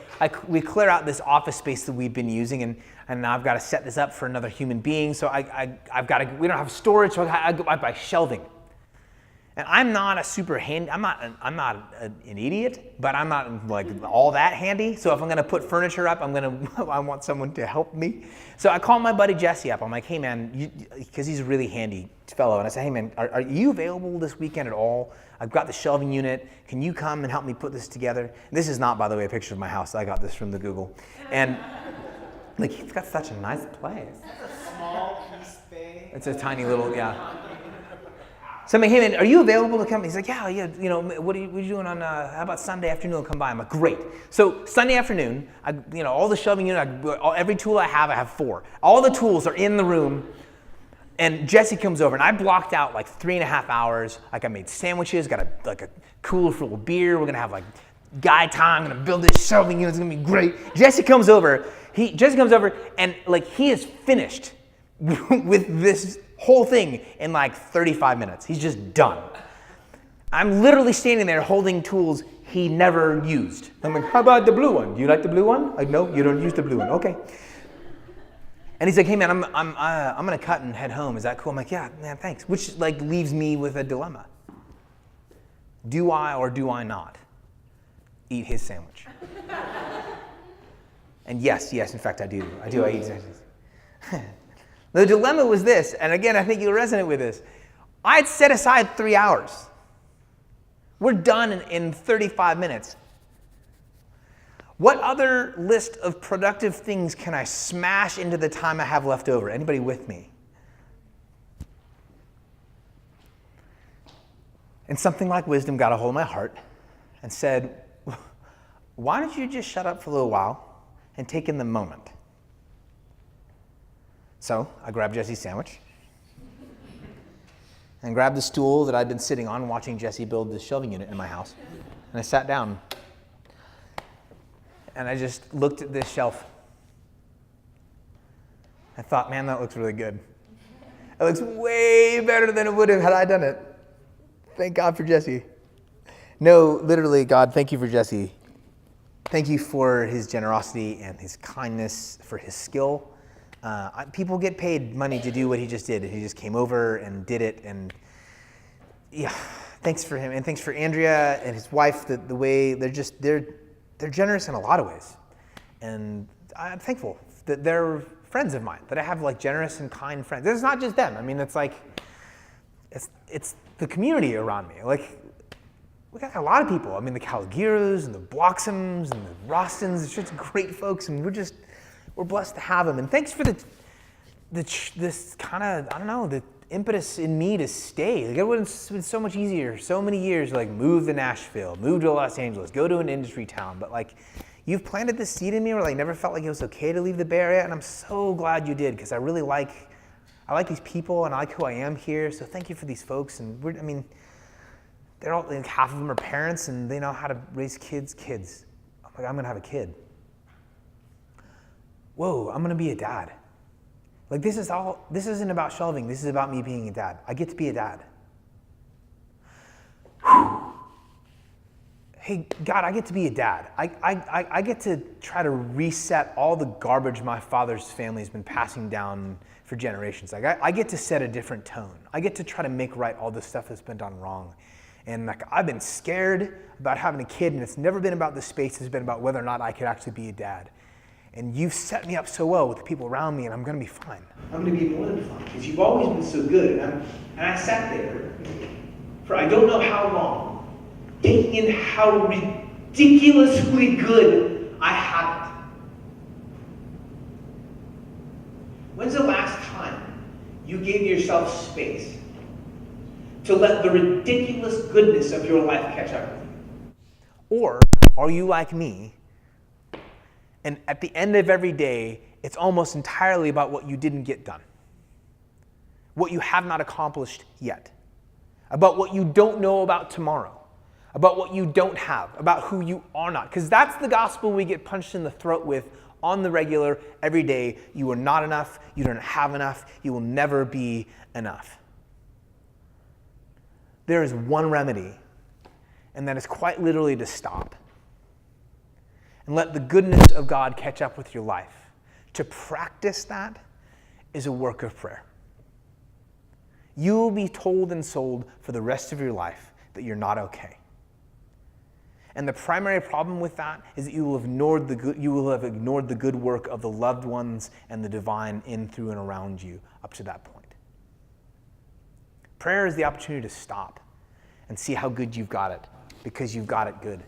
we clear out this office space that we've been using, and now I've got to set this up for another human being. So we don't have storage, so I buy shelving. And I'm not a super handy, I'm not an idiot, but I'm not like all that handy. So if I'm gonna put furniture up, I want someone to help me. So I call my buddy Jesse up. I'm like, hey man, because he's a really handy fellow. And I say, hey man, are you available this weekend at all? I've got the shelving unit. Can you come and help me put this together? And this is not, by the way, a picture of my house. I got this from the Google. And like, he's got such a nice place. It's a small East Bay. It's a tiny little, yeah. So I'm like, hey man, are you available to come? He's like, yeah, what are you doing on, how about Sunday afternoon, come by? I'm like, great. So Sunday afternoon, all the shelving unit, every tool I have 4. All the tools are in the room, and Jesse comes over, and I blocked out like 3.5 hours. Like I made sandwiches, got a cooler full of beer. We're gonna have like guy time, I'm gonna build this shelving unit, it's gonna be great. Jesse comes over, and like he is finished with this whole thing in like 35 minutes. He's just done. I'm literally standing there holding tools he never used. I'm like, how about the blue one? Do you like the blue one? Like, no, you don't use the blue one. Okay. And he's like, hey man, I'm gonna cut and head home. Is that cool? I'm like, yeah, man, thanks. Which like leaves me with a dilemma. Do I or do I not eat his sandwich? And yes, in fact, I do. I eat sandwiches. The dilemma was this, and again, I think you'll resonate with this. I had set aside 3 hours. We're done in 35 minutes. What other list of productive things can I smash into the time I have left over? Anybody with me? And something like wisdom got a hold of my heart and said, why don't you just shut up for a little while and take in the moment? So I grabbed Jesse's sandwich and grabbed the stool that I'd been sitting on watching Jesse build this shelving unit in my house. And I sat down and I just looked at this shelf. I thought, man, that looks really good. It looks way better than it would have had I done it. Thank God for Jesse. No, literally, God, thank you for Jesse. Thank you for his generosity and his kindness, for his skill. People get paid money to do what he just did. He just came over and did it, and yeah, thanks for him, and thanks for Andrea and his wife. The way they're generous in a lot of ways, and I'm thankful that they're friends of mine. That I have like generous and kind friends. It's not just them. I mean, it's like it's the community around me. Like we got a lot of people. I mean, the Calgiros and the Bloxhams and the Rostons. It's just great folks, and we're blessed to have them. And thanks for this kind of, I don't know, the impetus in me to stay. Like it would have been so much easier, so many years, like move to Nashville, move to Los Angeles, go to an industry town. But like you've planted this seed in me where I never felt like it was okay to leave the Bay Area. And I'm so glad you did, because I like these people and I like who I am here. So thank you for these folks. And they're all, like, half of them are parents and they know how to raise kids. I'm like, I'm gonna have a kid. Whoa, I'm gonna be a dad. Like this isn't about shelving, this is about me being a dad. I get to be a dad. Whew. Hey, God, I get to be a dad. I get to try to reset all the garbage my father's family has been passing down for generations. Like I get to set a different tone. I get to try to make right all the stuff that's been done wrong. And like I've been scared about having a kid, and it's never been about the space, it's been about whether or not I could actually be a dad. And you've set me up so well with the people around me, and I'm going to be fine. I'm going to be more than fine, because you've always been so good. And I sat there for I don't know how long, taking in how ridiculously good I had it. When's the last time you gave yourself space to let the ridiculous goodness of your life catch up with you? Or are you like me? And at the end of every day, it's almost entirely about what you didn't get done, what you have not accomplished yet, about what you don't know about tomorrow, about what you don't have, about who you are not. Because that's the gospel we get punched in the throat with on the regular, every day. You are not enough. You don't have enough. You will never be enough. There is one remedy, and that is quite literally to stop and let the goodness of God catch up with your life. To practice that is a work of prayer. You will be told and sold for the rest of your life that you're not okay. And the primary problem with that is that you will have ignored the good work of the loved ones and the divine in, through, and around you up to that point. Prayer is the opportunity to stop and see how good you've got it, because you've got it good.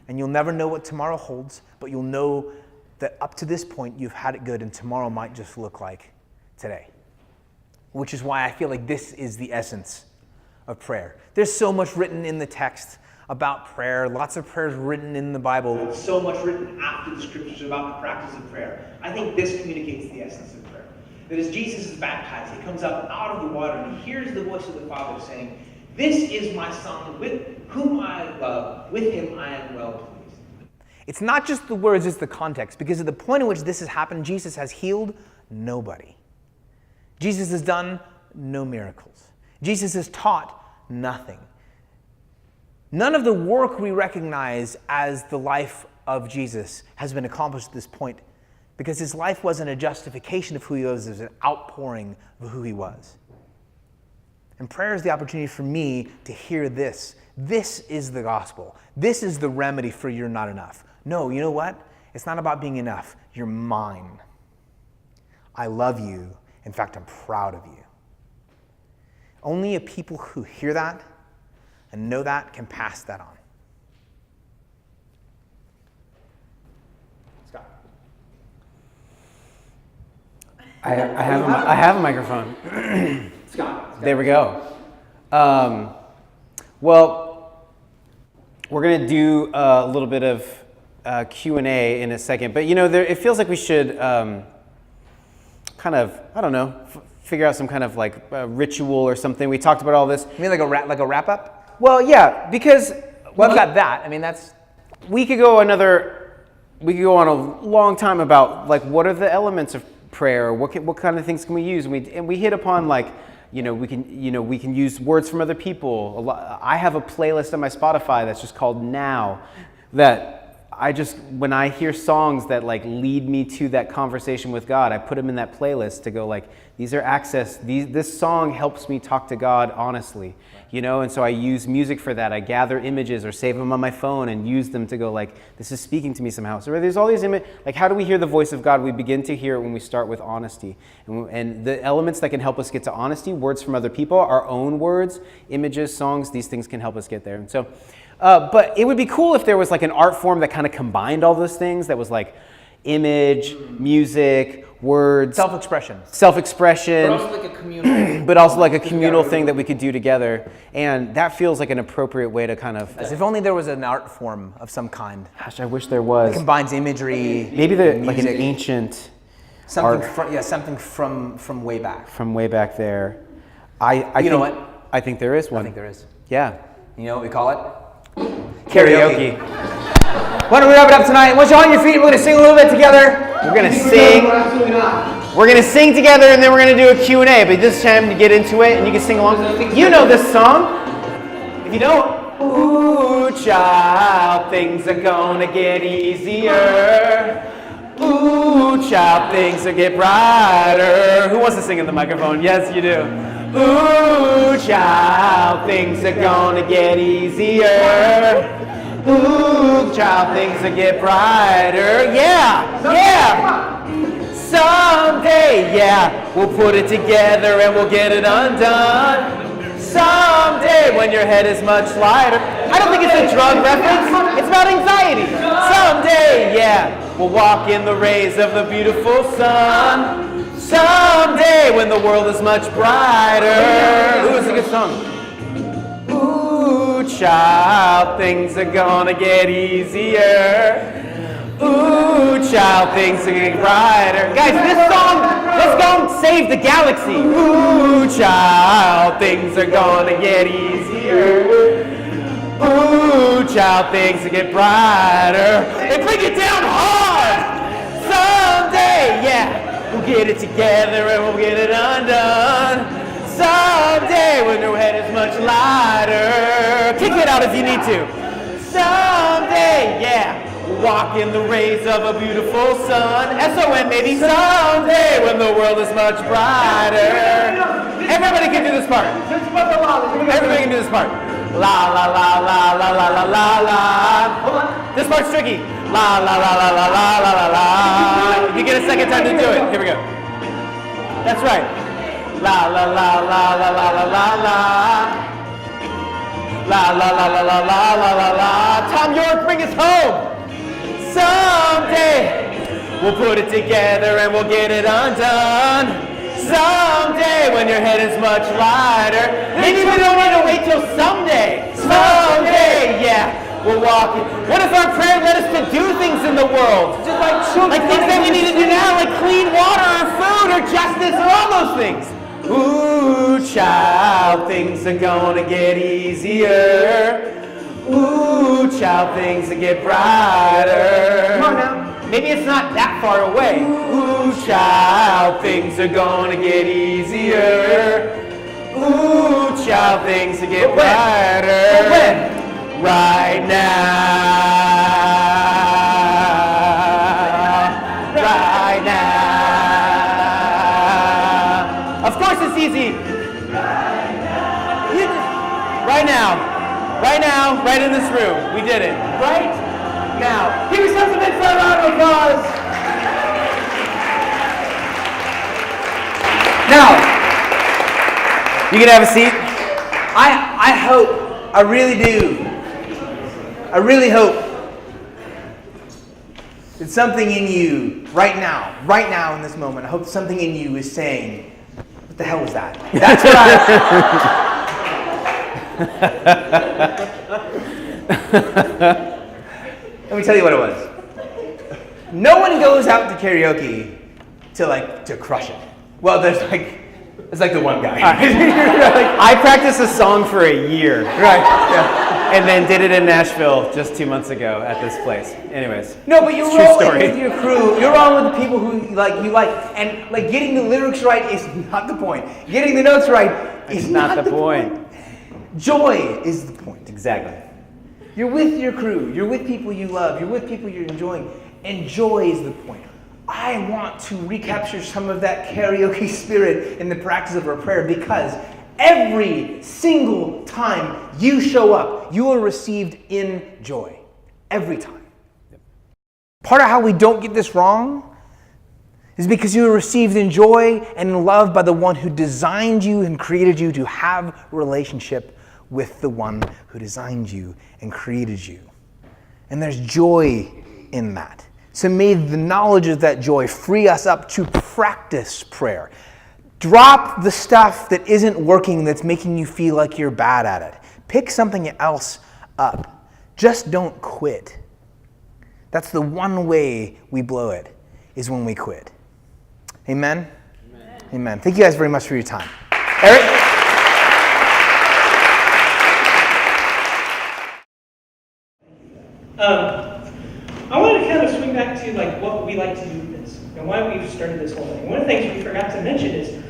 And you'll never know what tomorrow holds, but you'll know that up to this point you've had it good, and tomorrow might just look like today. Which is why I feel like this is the essence of prayer. There's so much written in the text about prayer, lots of prayers written in the Bible. So much written after the scriptures about the practice of prayer. I think this communicates the essence of prayer. That as Jesus is baptized, he comes up out of the water and he hears the voice of the Father saying, "This is my Son, with whom I love. With him I am well pleased." It's not just the words, it's the context. Because at the point in which this has happened, Jesus has healed nobody. Jesus has done no miracles. Jesus has taught nothing. None of the work we recognize as the life of Jesus has been accomplished at this point, because his life wasn't a justification of who he was, it was an outpouring of who he was. And prayer is the opportunity for me to hear this. This is the gospel. This is the remedy for you're not enough. No, you know what? It's not about being enough. You're mine. I love you. In fact, I'm proud of you. Only a people who hear that and know that can pass that on. Scott. I have a microphone. Scott. There we go. Well, we're going to do a little bit of Q&A in a second. But, you know, it feels like we should kind of, I don't know, figure out some kind of like ritual or something. We talked about all this. You mean like a wrap up? Well, yeah, because Well, I've got that. I mean, that's... we could go on a long time about like what are the elements of prayer, or what kind of things can we use, and we hit upon like, you know, we can use words from other people. I have a playlist on my Spotify that's just called Now, that when I hear songs that like lead me to that conversation with God, I put them in that playlist to go like, these are this song helps me talk to God honestly, you know, and so I use music for that. I gather images or save them on my phone and use them to go like, this is speaking to me somehow. So there's all these images, like how do we hear the voice of God? We begin to hear it when we start with honesty. And the elements that can help us get to honesty, words from other people, our own words, images, songs, these things can help us get there. And so, but it would be cool if there was like an art form that kind of combined all those things, that was like image, music, words. Self-expression. Self-expression. But also like a communal. But also like a communal thing that we could do together. And that feels like an appropriate way to kind of... As if only there was an art form of some kind. Gosh, I wish there was. It combines imagery, maybe music, like an ancient... something from way back. From way back there. I know what? I think there is one. I think there is. Yeah. You know what we call it? Karaoke. Why don't we wrap it up tonight? Once you're on your feet, we're going to sing a little bit together. We're going to sing. We're going to sing together, and then we're going to do a Q&A. But this time to get into it, and you can sing along. You know this song. If you don't, ooh, child, things are going to get easier. Ooh, child, things will get brighter. Who wants to sing in the microphone? Yes, you do. Ooh, child, things are going to get easier. Ooh, child, things will get brighter. Yeah. Someday, yeah, we'll put it together and we'll get it undone. Someday, when your head is much lighter. I don't think it's a drug reference. It's about anxiety. Someday, yeah, we'll walk in the rays of the beautiful sun. Someday, when the world is much brighter. Ooh, it's a good song. Ooh, child, things are gonna get easier. Ooh, child, things are getting brighter. Guys, this song saved the galaxy. Ooh, child, things are gonna get easier. Ooh, child, things will get brighter. And bring it down hard. Someday, yeah, we'll get it together and we'll get it undone. Someday, when your head is much lighter. Kick it out if you need to. Someday, yeah, we'll walk in the rays of a beautiful sun. S-O-N, maybe someday, when the world is much brighter. Everybody can do this part. Everybody can do this part. La la la la la la la la la. This part's tricky. La la la la la la la la la. You get a second time to do it. Here we go. That's right. La la la la la la la la la. La la la la la la la la la. Tom York, bring us home. Someday we'll put it together and we'll get it undone. Someday when your head is much lighter. Maybe we don't need to wait till someday. Someday, yeah, we're walking. What if our prayer led us to do things in the world? Just like things that we need to do now, like clean water or food or justice or all those things. Ooh, child, things are gonna get easier. Ooh, child, things will get brighter. Come on now. Maybe it's not that far away. Ooh, child, things are gonna get easier. Ooh, child, things will get brighter. When? Right now. Right now. Of course it's easy. Right now. Right now, right in this room. We did it. Right now. Give yourself a big round of applause. Now, you can have a seat. I hope, I really do. I really hope that something in you, right now in this moment, I hope something in you is saying, what the hell was that? That's what Let me tell you what it was. No one goes out to karaoke to crush it. Well, there's like the one guy. I practiced a song for a year. Right. Yeah. And then did it in Nashville just 2 months ago at this place. Anyways. No, but you're true rolling story. with your crew. You're rolling with the people who you like, and getting the lyrics right is not the point. Getting the notes right is not the point. Joy is the point. Exactly. You're with your crew. You're with people you love. You're with people you're enjoying. And joy is the point. I want to recapture some of that karaoke spirit in the practice of our prayer, because every single time you show up, you are received in joy. Every time. Yep. Part of how we don't get this wrong is because you are received in joy and in love by the one who designed you and created you to have a relationship with the one who designed you and created you. And there's joy in that. So may the knowledge of that joy free us up to practice prayer. Drop the stuff that isn't working, that's making you feel like you're bad at it. Pick something else up. Just don't quit. That's the one way we blow it, is when we quit. Amen? Amen. Amen. Thank you guys very much for your time. Eric? I wanted to kind of swing back to what we like to do with this and why we've started this whole thing. One of the things we forgot to mention is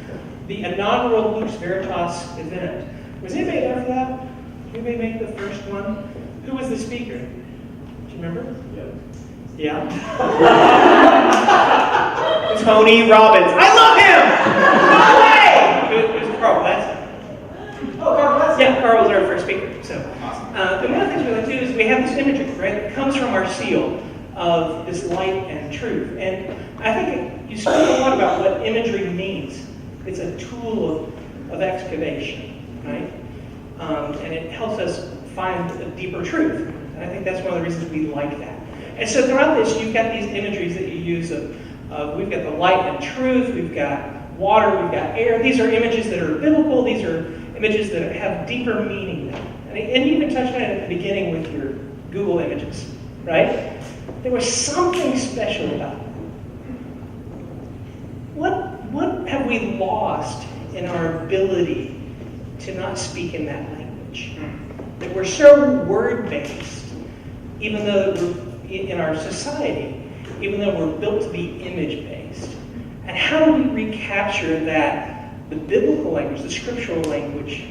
the inaugural Lux Veritas event. Was anybody there for that? Did anybody make the first one? Who was the speaker? Do you remember? Yeah. Tony Robbins. I love him! No way! It was Carl Bledsoe. Oh, Carl Bledsoe. Yeah, Carl was our first speaker. So, and one of the things we like to do is we have this imagery, right? It comes from our seal of this light and truth. And I think you speak a lot about what imagery means. It's a tool of excavation, right? And it helps us find a deeper truth. And I think that's one of the reasons we like that. And so throughout this, you've got these imageries that you use of we've got the light and truth, we've got water, we've got air. These are images that are biblical. These are images that have deeper meaning now. And you even touched on it at the beginning with your Google images, right? There was something special about it. What have we lost in our ability to not speak in that language? that we're so word-based, even though we're in our society, even though we're built to be image-based. And how do we recapture that, the biblical language, the scriptural language,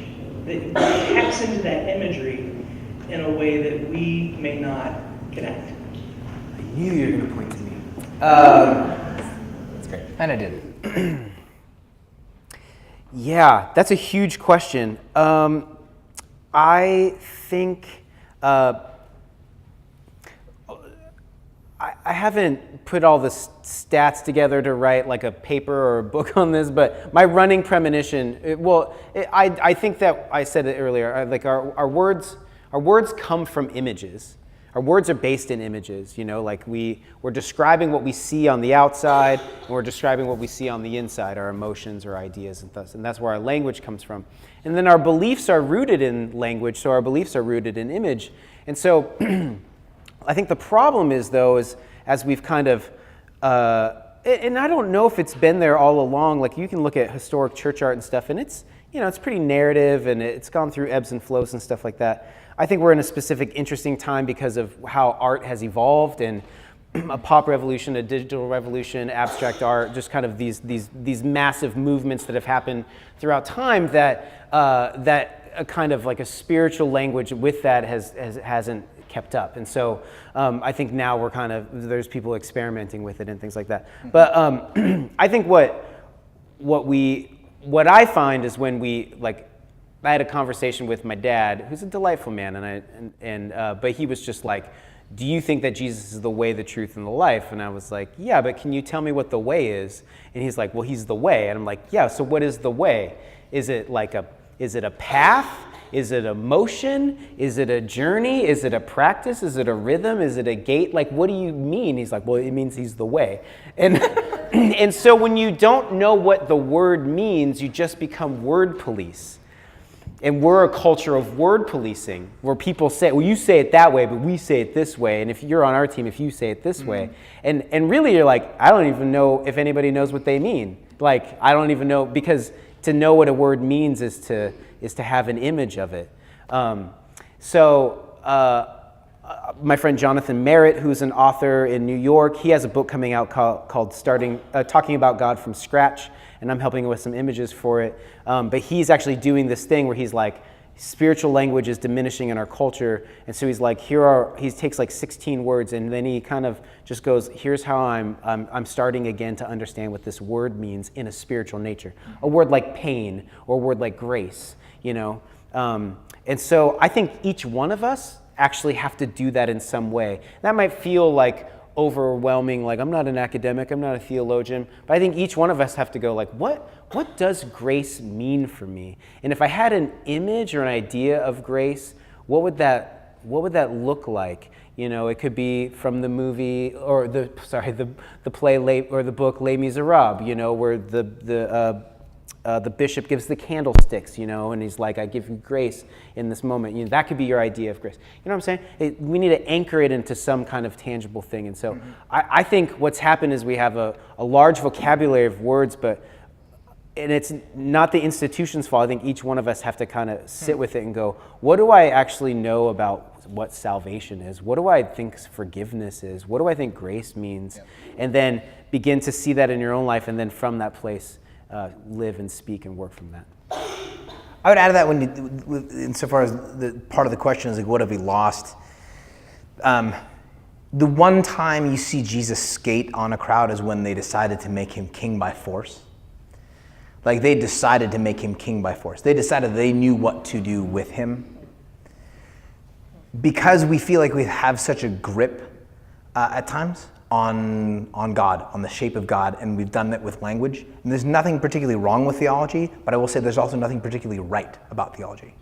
that taps into that imagery in a way that we may not connect? I knew you were going to point to me. That's great. And I did. Yeah, that's a huge question. I think I haven't put all the stats together to write like a paper or a book on this, but my running premonition, I think that I said it earlier, like our words come from images. Our words are based in images, like we're describing what we see on the outside, and we're describing what we see on the inside, our emotions or ideas, and that's where our language comes from. And then our beliefs are rooted in language, so our beliefs are rooted in image. And so I think the problem is, though, is as we've kind of, and I don't know if it's been there all along, like you can look at historic church art and stuff, and it's, it's pretty narrative, and it's gone through ebbs and flows and stuff like that. I think we're in a specific interesting time because of how art has evolved, and a pop revolution, a digital revolution, abstract art, just kind of these massive movements that have happened throughout time that a kind of like a spiritual language with that hasn't kept up. And so I think now we're kind of, there's people experimenting with it and things like that. But I think what I find is when I had a conversation with my dad, who's a delightful man, but he was just like, do you think that Jesus is the way, the truth, and the life? And I was like, yeah, but can you tell me what the way is? And he's like, well, he's the way. And I'm like, yeah, so what is the way? Is it a path? Is it a motion? Is it a journey? Is it a practice? Is it a rhythm? Is it a gait? Like, what do you mean? He's like, well, it means he's the way. And and so when you don't know what the word means, you just become word police. And we're a culture of word policing, where people say, well, you say it that way, but we say it this way. And if you're on our team, if you say it this way. And really you're like, I don't even know if anybody knows what they mean. Like, I don't even know, because to know what a word means is to have an image of it. My friend Jonathan Merritt, who's an author in New York, he has a book coming out called Talking About God from Scratch, and I'm helping with some images for it. But he's actually doing this thing where he's like, spiritual language is diminishing in our culture, and so he's like, he takes like 16 words, and then he kind of just goes, here's how I'm starting again to understand what this word means in a spiritual nature. A word like pain, or a word like grace, And so I think each one of us actually have to do that in some way. That might feel like overwhelming, like I'm not an academic, I'm not a theologian, but I think each one of us have to go like, what does grace mean for me? And if I had an image or an idea of grace, what would that look like? It could be from the movie or the play or the book Les Miserables, where the bishop gives the candlesticks, and he's like, I give you grace in this moment. That could be your idea of grace. You know what I'm saying? We need to anchor it into some kind of tangible thing. And so I think what's happened is we have a large vocabulary of words, and it's not the institution's fault. I think each one of us have to kind of sit with it and go, what do I actually know about what salvation is? What do I think forgiveness is? What do I think grace means? Yep. And then begin to see that in your own life, and then from that place, live and speak and work from that. I would add to that insofar as the part of the question is like, what have we lost? The one time you see Jesus skate on a crowd is when they decided to make him king by force. Like they decided to make him king by force. They decided they knew what to do with him. Because we feel like we have such a grip at times on God, on the shape of God, and we've done that with language. And there's nothing particularly wrong with theology, but I will say there's also nothing particularly right about theology.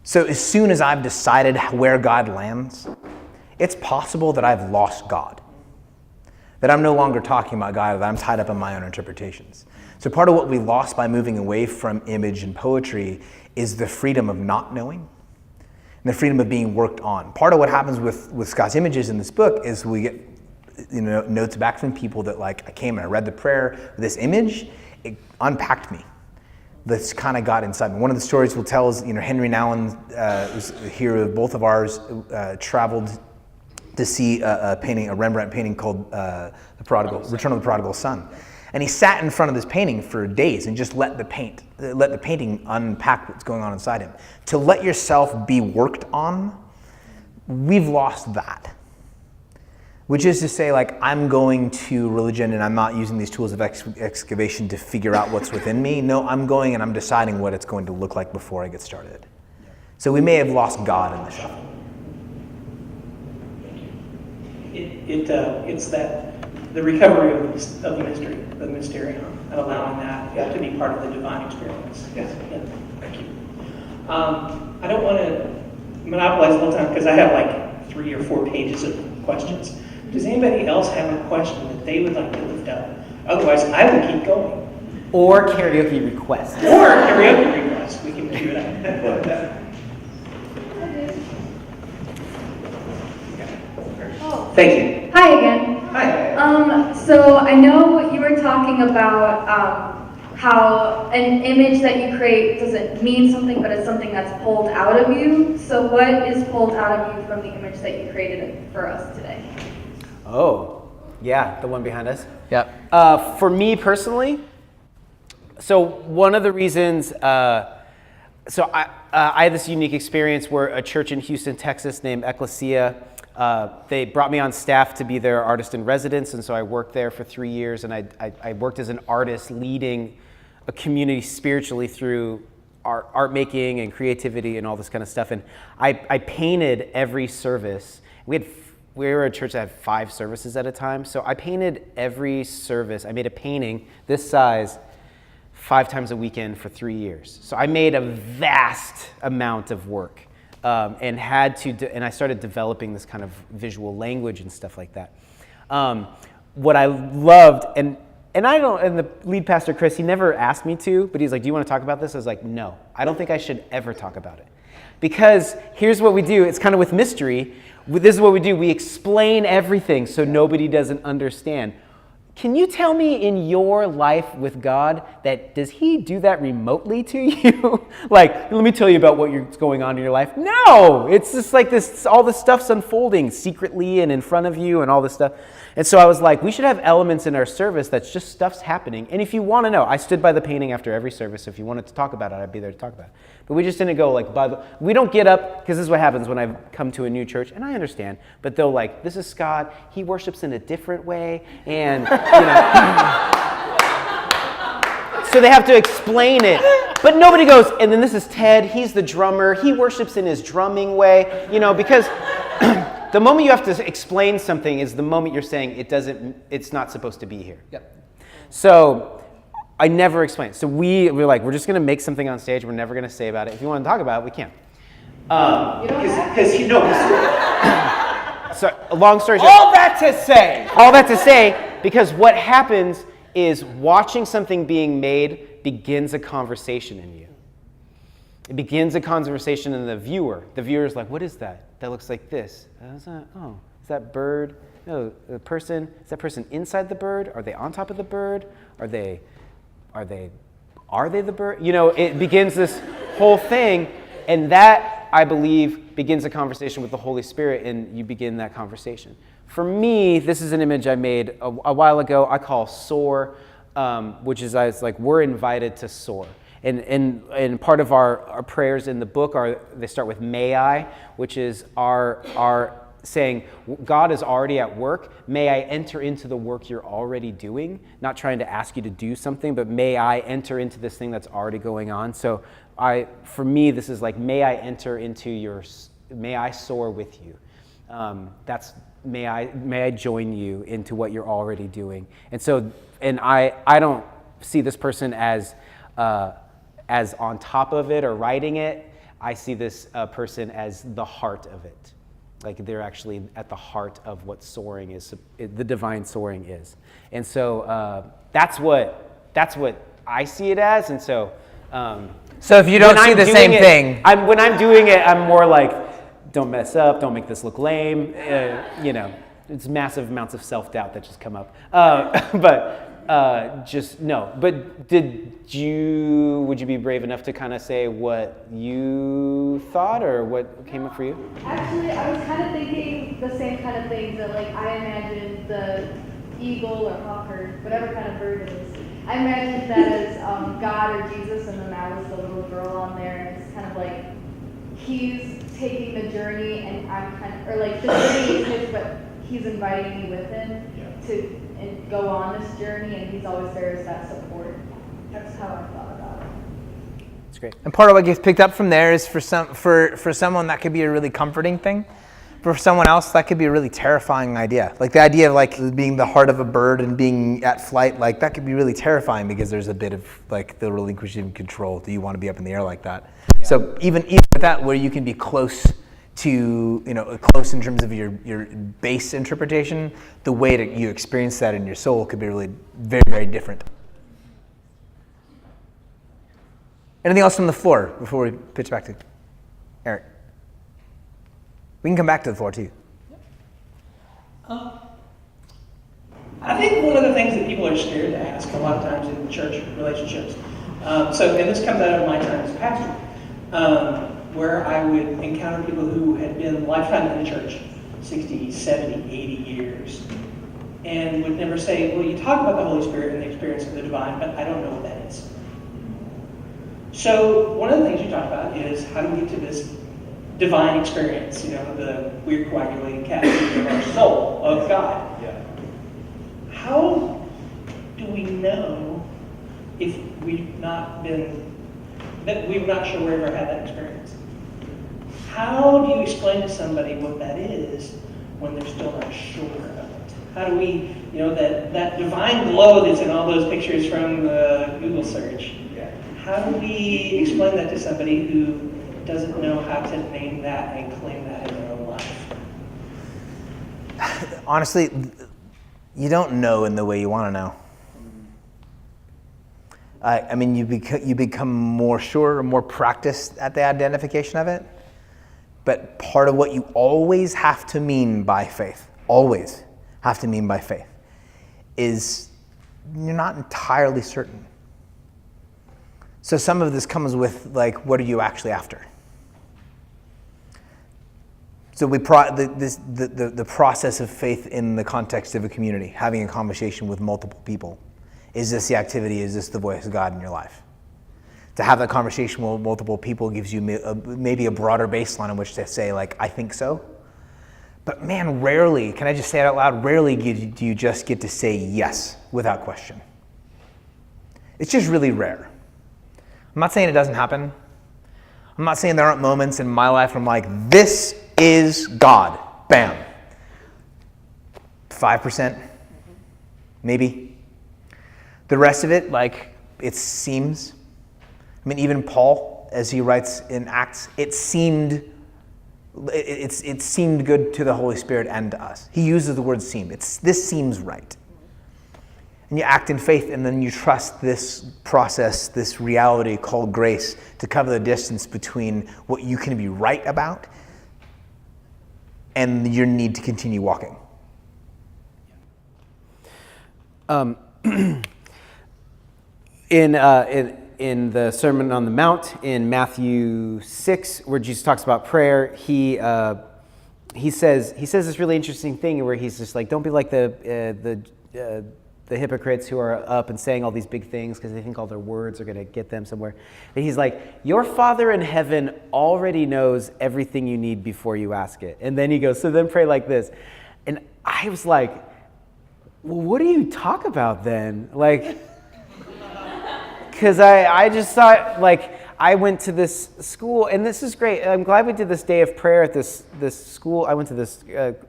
So as soon as I've decided where God lands, it's possible that I've lost God. That I'm no longer talking about God, that I'm tied up in my own interpretations. So part of what we lost by moving away from image and poetry is the freedom of not knowing, and the freedom of being worked on. Part of what happens with Scott's images in this book is we get notes back from people that like, I came and I read the prayer, this image, it unpacked me. that's kind of got inside me. One of the stories we'll tell is, Henry and Alan, was a hero of both of ours, traveled to see a Rembrandt painting called Return of the Prodigal Son. And he sat in front of this painting for days and just let the painting unpack what's going on inside him. To let yourself be worked on, we've lost that. Which is to say, like, I'm going to religion and I'm not using these tools of excavation to figure out what's within me. No, I'm going and I'm deciding what it's going to look like before I get started. So we may have lost God in the shuffle. It's the recovery of the mystery, the mysterion, and allowing that to be part of the divine experience. Yes. Yeah. Thank you. I don't want to monopolize a little time because I have like 3 or 4 pages of questions. Does anybody else have a question that they would like to lift up? Otherwise, I will keep going. Or karaoke requests. Or karaoke requests. We can do that. Thank you. Hi again. Hi. So I know you were talking about how an image that you create doesn't mean something, but it's something that's pulled out of you. So what is pulled out of you from the image that you created for us today? Oh, yeah, the one behind us. Yep. For me personally, so one of the reasons, I had this unique experience where a church in Houston, Texas named Ecclesia, they brought me on staff to be their artist in residence, and so I worked there for 3 years, and I worked as an artist leading a community spiritually through art making and creativity and all this kind of stuff. And I painted every service. We were a church that had 5 services at a time, so I painted every service. I made a painting this size 5 times a weekend for 3 years. So I made a vast amount of work. And I started developing this kind of visual language and stuff like that. What I loved, and the lead pastor, Chris, he never asked me to, but he's like, do you want to talk about this? I was like, no, I don't think I should ever talk about it. Because here's what we do, it's kind of with mystery, this is what we do, we explain everything so nobody doesn't understand. Can you tell me in your life with God does he do that remotely to you? Like, let me tell you about what's going on in your life. No, it's just like this, all this stuff's unfolding secretly and in front of you and all this stuff. And so I was like, we should have elements in our service that's just stuff's happening. And if you want to know, I stood by the painting after every service. If you wanted to talk about it, I'd be there to talk about it. But we just didn't go like, we don't get up, because this is what happens when I come to a new church, and I understand, but they'll like, this is Scott, he worships in a different way, and so they have to explain it. But nobody goes, and then this is Ted, he's the drummer, he worships in his drumming way, because the moment you have to explain something is the moment you're saying it's not supposed to be here. Yep. So I never explained. So we're like, we're just going to make something on stage. We're never going to say about it. If you want to talk about it, we can. Because you know. So long story short. All that to say, because what happens is watching something being made begins a conversation in you. It begins a conversation in the viewer. The viewer's like, what is that? That looks like this. Is that bird? No, is that person inside the bird? Are they on top of the bird? Are they the bird? It begins this whole thing, and that, I believe, begins a conversation with the Holy Spirit, and you begin that conversation. For me, this is an image I made a while ago. I call soar, which is we're invited to soar. And part of our prayers in the book they start with may I, which is our saying, God is already at work. May I enter into the work you're already doing? Not trying to ask you to do something, but may I enter into this thing that's already going on? So for me, this is like, may I soar with you? May I join you into what you're already doing? And so, I don't see this person as on top of it or writing it. I see this person as the heart of it. Like they're actually at the heart of what soaring is, the divine soaring is. And so that's what I see it as. And so, so if you don't see the same thing, when I'm doing it, I'm more like, don't mess up, don't make this look lame. It's massive amounts of self-doubt that just come up. But Just no. But would you be brave enough to kind of say what you thought or what came up for you? Actually, I was kind of thinking the same kind of things that like I imagined the eagle or hawk or whatever kind of bird it is. I imagined that as God or Jesus, and then I was the little girl on there, and it's kind of like he's taking the journey, and I'm kind of, or like the journey is his, but he's inviting me with him to and go on this journey, and he's always there as that support. That's how I thought about it. It's great. And part of what gets picked up from there is for someone that could be a really comforting thing. For someone else, that could be a really terrifying idea. Like the idea of like being the heart of a bird and being at flight, like that could be really terrifying because there's a bit of like the relinquishing control. Do you want to be up in the air like that? Yeah. So even with that, where you can be close to, close in terms of your base interpretation, the way that you experience that in your soul could be really very, very different. Anything else from the floor before we pitch back to Eric? We can come back to the floor too. I think one of the things that people are scared to ask a lot of times in church relationships, and this comes out of my time as a pastor, where I would encounter people who had been lifetime in the church, 60, 70, 80 years, and would never say, well, you talk about the Holy Spirit and the experience of the divine, but I don't know what that is. So one of the things you talk about is how do we get to this divine experience, the weird coagulating cavity of our soul, of God. Yeah. How do we know if we're not sure we've ever had that experience? How do you explain to somebody what that is when they're still not sure of it? How do we, that divine glow that's in all those pictures from the Google search, how do we explain that to somebody who doesn't know how to name that and claim that in their own life? Honestly, you don't know in the way you want to know. I mean, you become more sure or more practiced at the identification of it. But part of what you always have to mean by faith, is you're not entirely certain. So some of this comes with, like, what are you actually after? So the process of faith in the context of a community, having a conversation with multiple people. Is this the activity? Is this the voice of God in your life? To have that conversation with multiple people gives you maybe a broader baseline on which to say, like, I think so. But man, rarely, can I just say it out loud, rarely do you just get to say yes without question. It's just really rare. I'm not saying it doesn't happen. I'm not saying there aren't moments in my life where I'm like, this is God. Bam. 5%, maybe. The rest of it, like, it seems. I mean, even Paul, as he writes in Acts, it seemed good to the Holy Spirit and to us. He uses the word seem. This seems right. And you act in faith, and then you trust this process, this reality called grace, to cover the distance between what you can be right about and your need to continue walking. In the Sermon on the Mount in Matthew 6, where Jesus talks about prayer, he says this really interesting thing where he's just like, don't be like the hypocrites who are up and saying all these big things because they think all their words are going to get them somewhere. And he's like, your Father in heaven already knows everything you need before you ask it. And then he goes, so then pray like this. And I was like, well, what do you talk about then? Like, because I just thought, like, I went to this school, and this is great. I'm glad we did this day of prayer at this school. I went to this,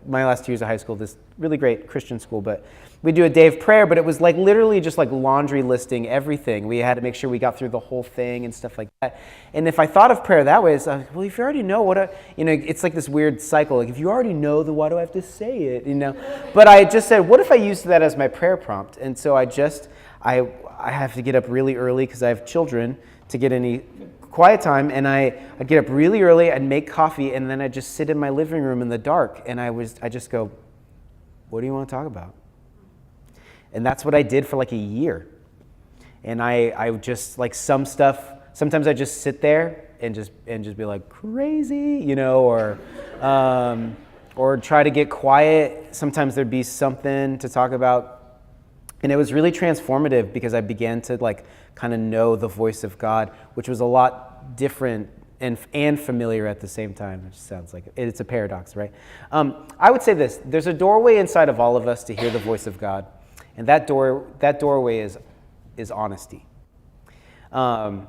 my last 2 years of high school, this really great Christian school, but we do a day of prayer, but it was like literally just like laundry listing everything. We had to make sure we got through the whole thing and stuff like that. And if I thought of prayer that way, it's like, well, if you already know it's like this weird cycle. Like, if you already know, then why do I have to say it, But I just said, what if I used that as my prayer prompt? And so I have to get up really early because I have children to get any quiet time, and I'd get up really early, I'd make coffee, and then I'd just sit in my living room in the dark, and I just go, what do you want to talk about? And that's what I did for like a year. And I just like some stuff, sometimes I just sit there and just be like crazy, you know, or try to get quiet. Sometimes there'd be something to talk about. And it was really transformative because I began to like kind of know the voice of God, which was a lot different and familiar at the same time. It just sounds like it's a paradox, right? I would say this: there's a doorway inside of all of us to hear the voice of God, and that doorway is honesty. And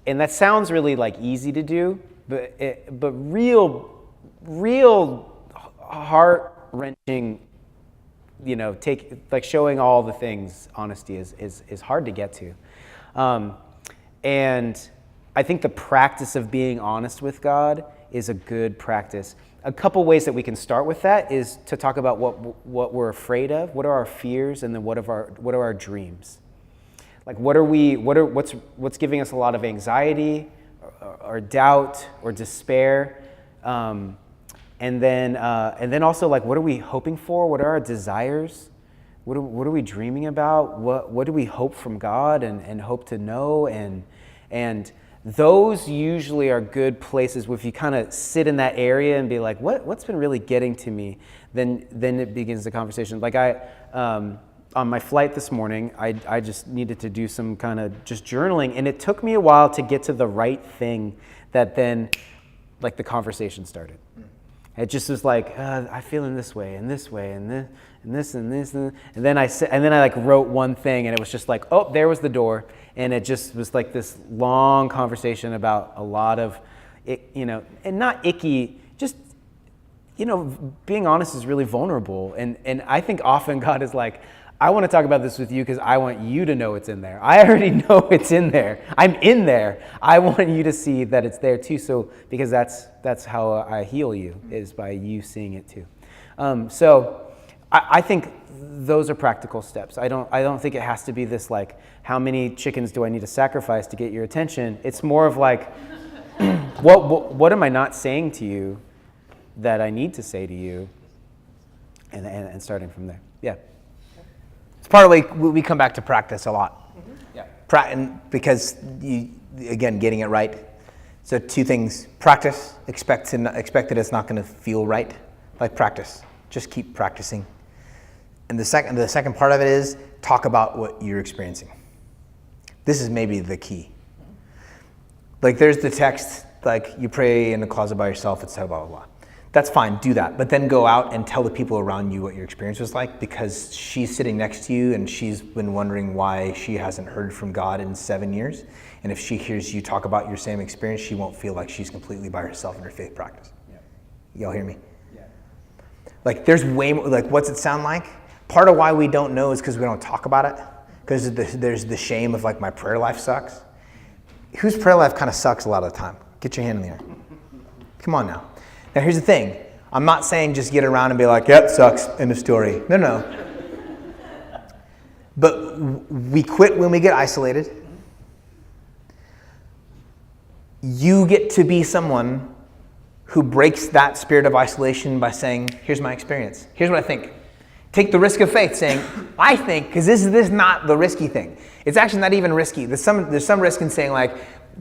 that sounds really like easy to do, but real heart-wrenching, you know, showing all the things, honesty is hard to get to. And I think the practice of being honest with God is a good practice. A couple ways that we can start with that is to talk about what we're afraid of, what are our fears, and then what are our dreams. Like what's giving us a lot of anxiety or doubt or despair, and then also like what are we hoping for? What are our desires? What are we dreaming about? What do we hope from God and hope to know? And those usually are good places where if you kind of sit in that area and be like, what's been really getting to me? Then it begins the conversation. Like on my flight this morning, I just needed to do some kind of just journaling, and it took me a while to get to the right thing that then, like, the conversation started. It just was like, I feel in this way, and this way, and this, and this, and this, and then I like wrote one thing, and it was just like, oh, there was the door, and it just was like this long conversation about a lot of, you know, and not icky, just, you know, being honest is really vulnerable, and I think often God is like, I want to talk about this with you because I want you to know it's in there. I already know it's in there. I'm in there. I want you to see that it's there too. So because that's how I heal you, is by you seeing it too. So I think those are practical steps. I don't think it has to be this like, how many chickens do I need to sacrifice to get your attention? It's more of like, what am I not saying to you that I need to say to you, and starting from there. Yeah. It's partly we come back to practice a lot. Mm-hmm. Yeah. Because again, getting it right. So two things: practice. Expect that it's not going to feel right. Like practice. Just keep practicing. And the second part of it is talk about what you're experiencing. This is maybe the key. Like there's the text, like you pray in the closet by yourself, etc. Blah blah blah. That's fine, do that. But then go out and tell the people around you what your experience was like, because she's sitting next to you and she's been wondering why she hasn't heard from God in 7 years. And if she hears you talk about your same experience, she won't feel like she's completely by herself in her faith practice. Yeah. Y'all hear me? Yeah. Like there's way more, like what's it sound like? Part of why we don't know is because we don't talk about it. Because there's the shame of like my prayer life sucks. Whose prayer life kind of sucks a lot of the time? Get your hand in the air. Come on now. Now here's the thing. I'm not saying just get around and be like, yep, sucks, end of story. No. But we quit when we get isolated. You get to be someone who breaks that spirit of isolation by saying, here's my experience. Here's what I think. Take the risk of faith, saying, I think, because this is not the risky thing. It's actually not even risky. There's some risk in saying like,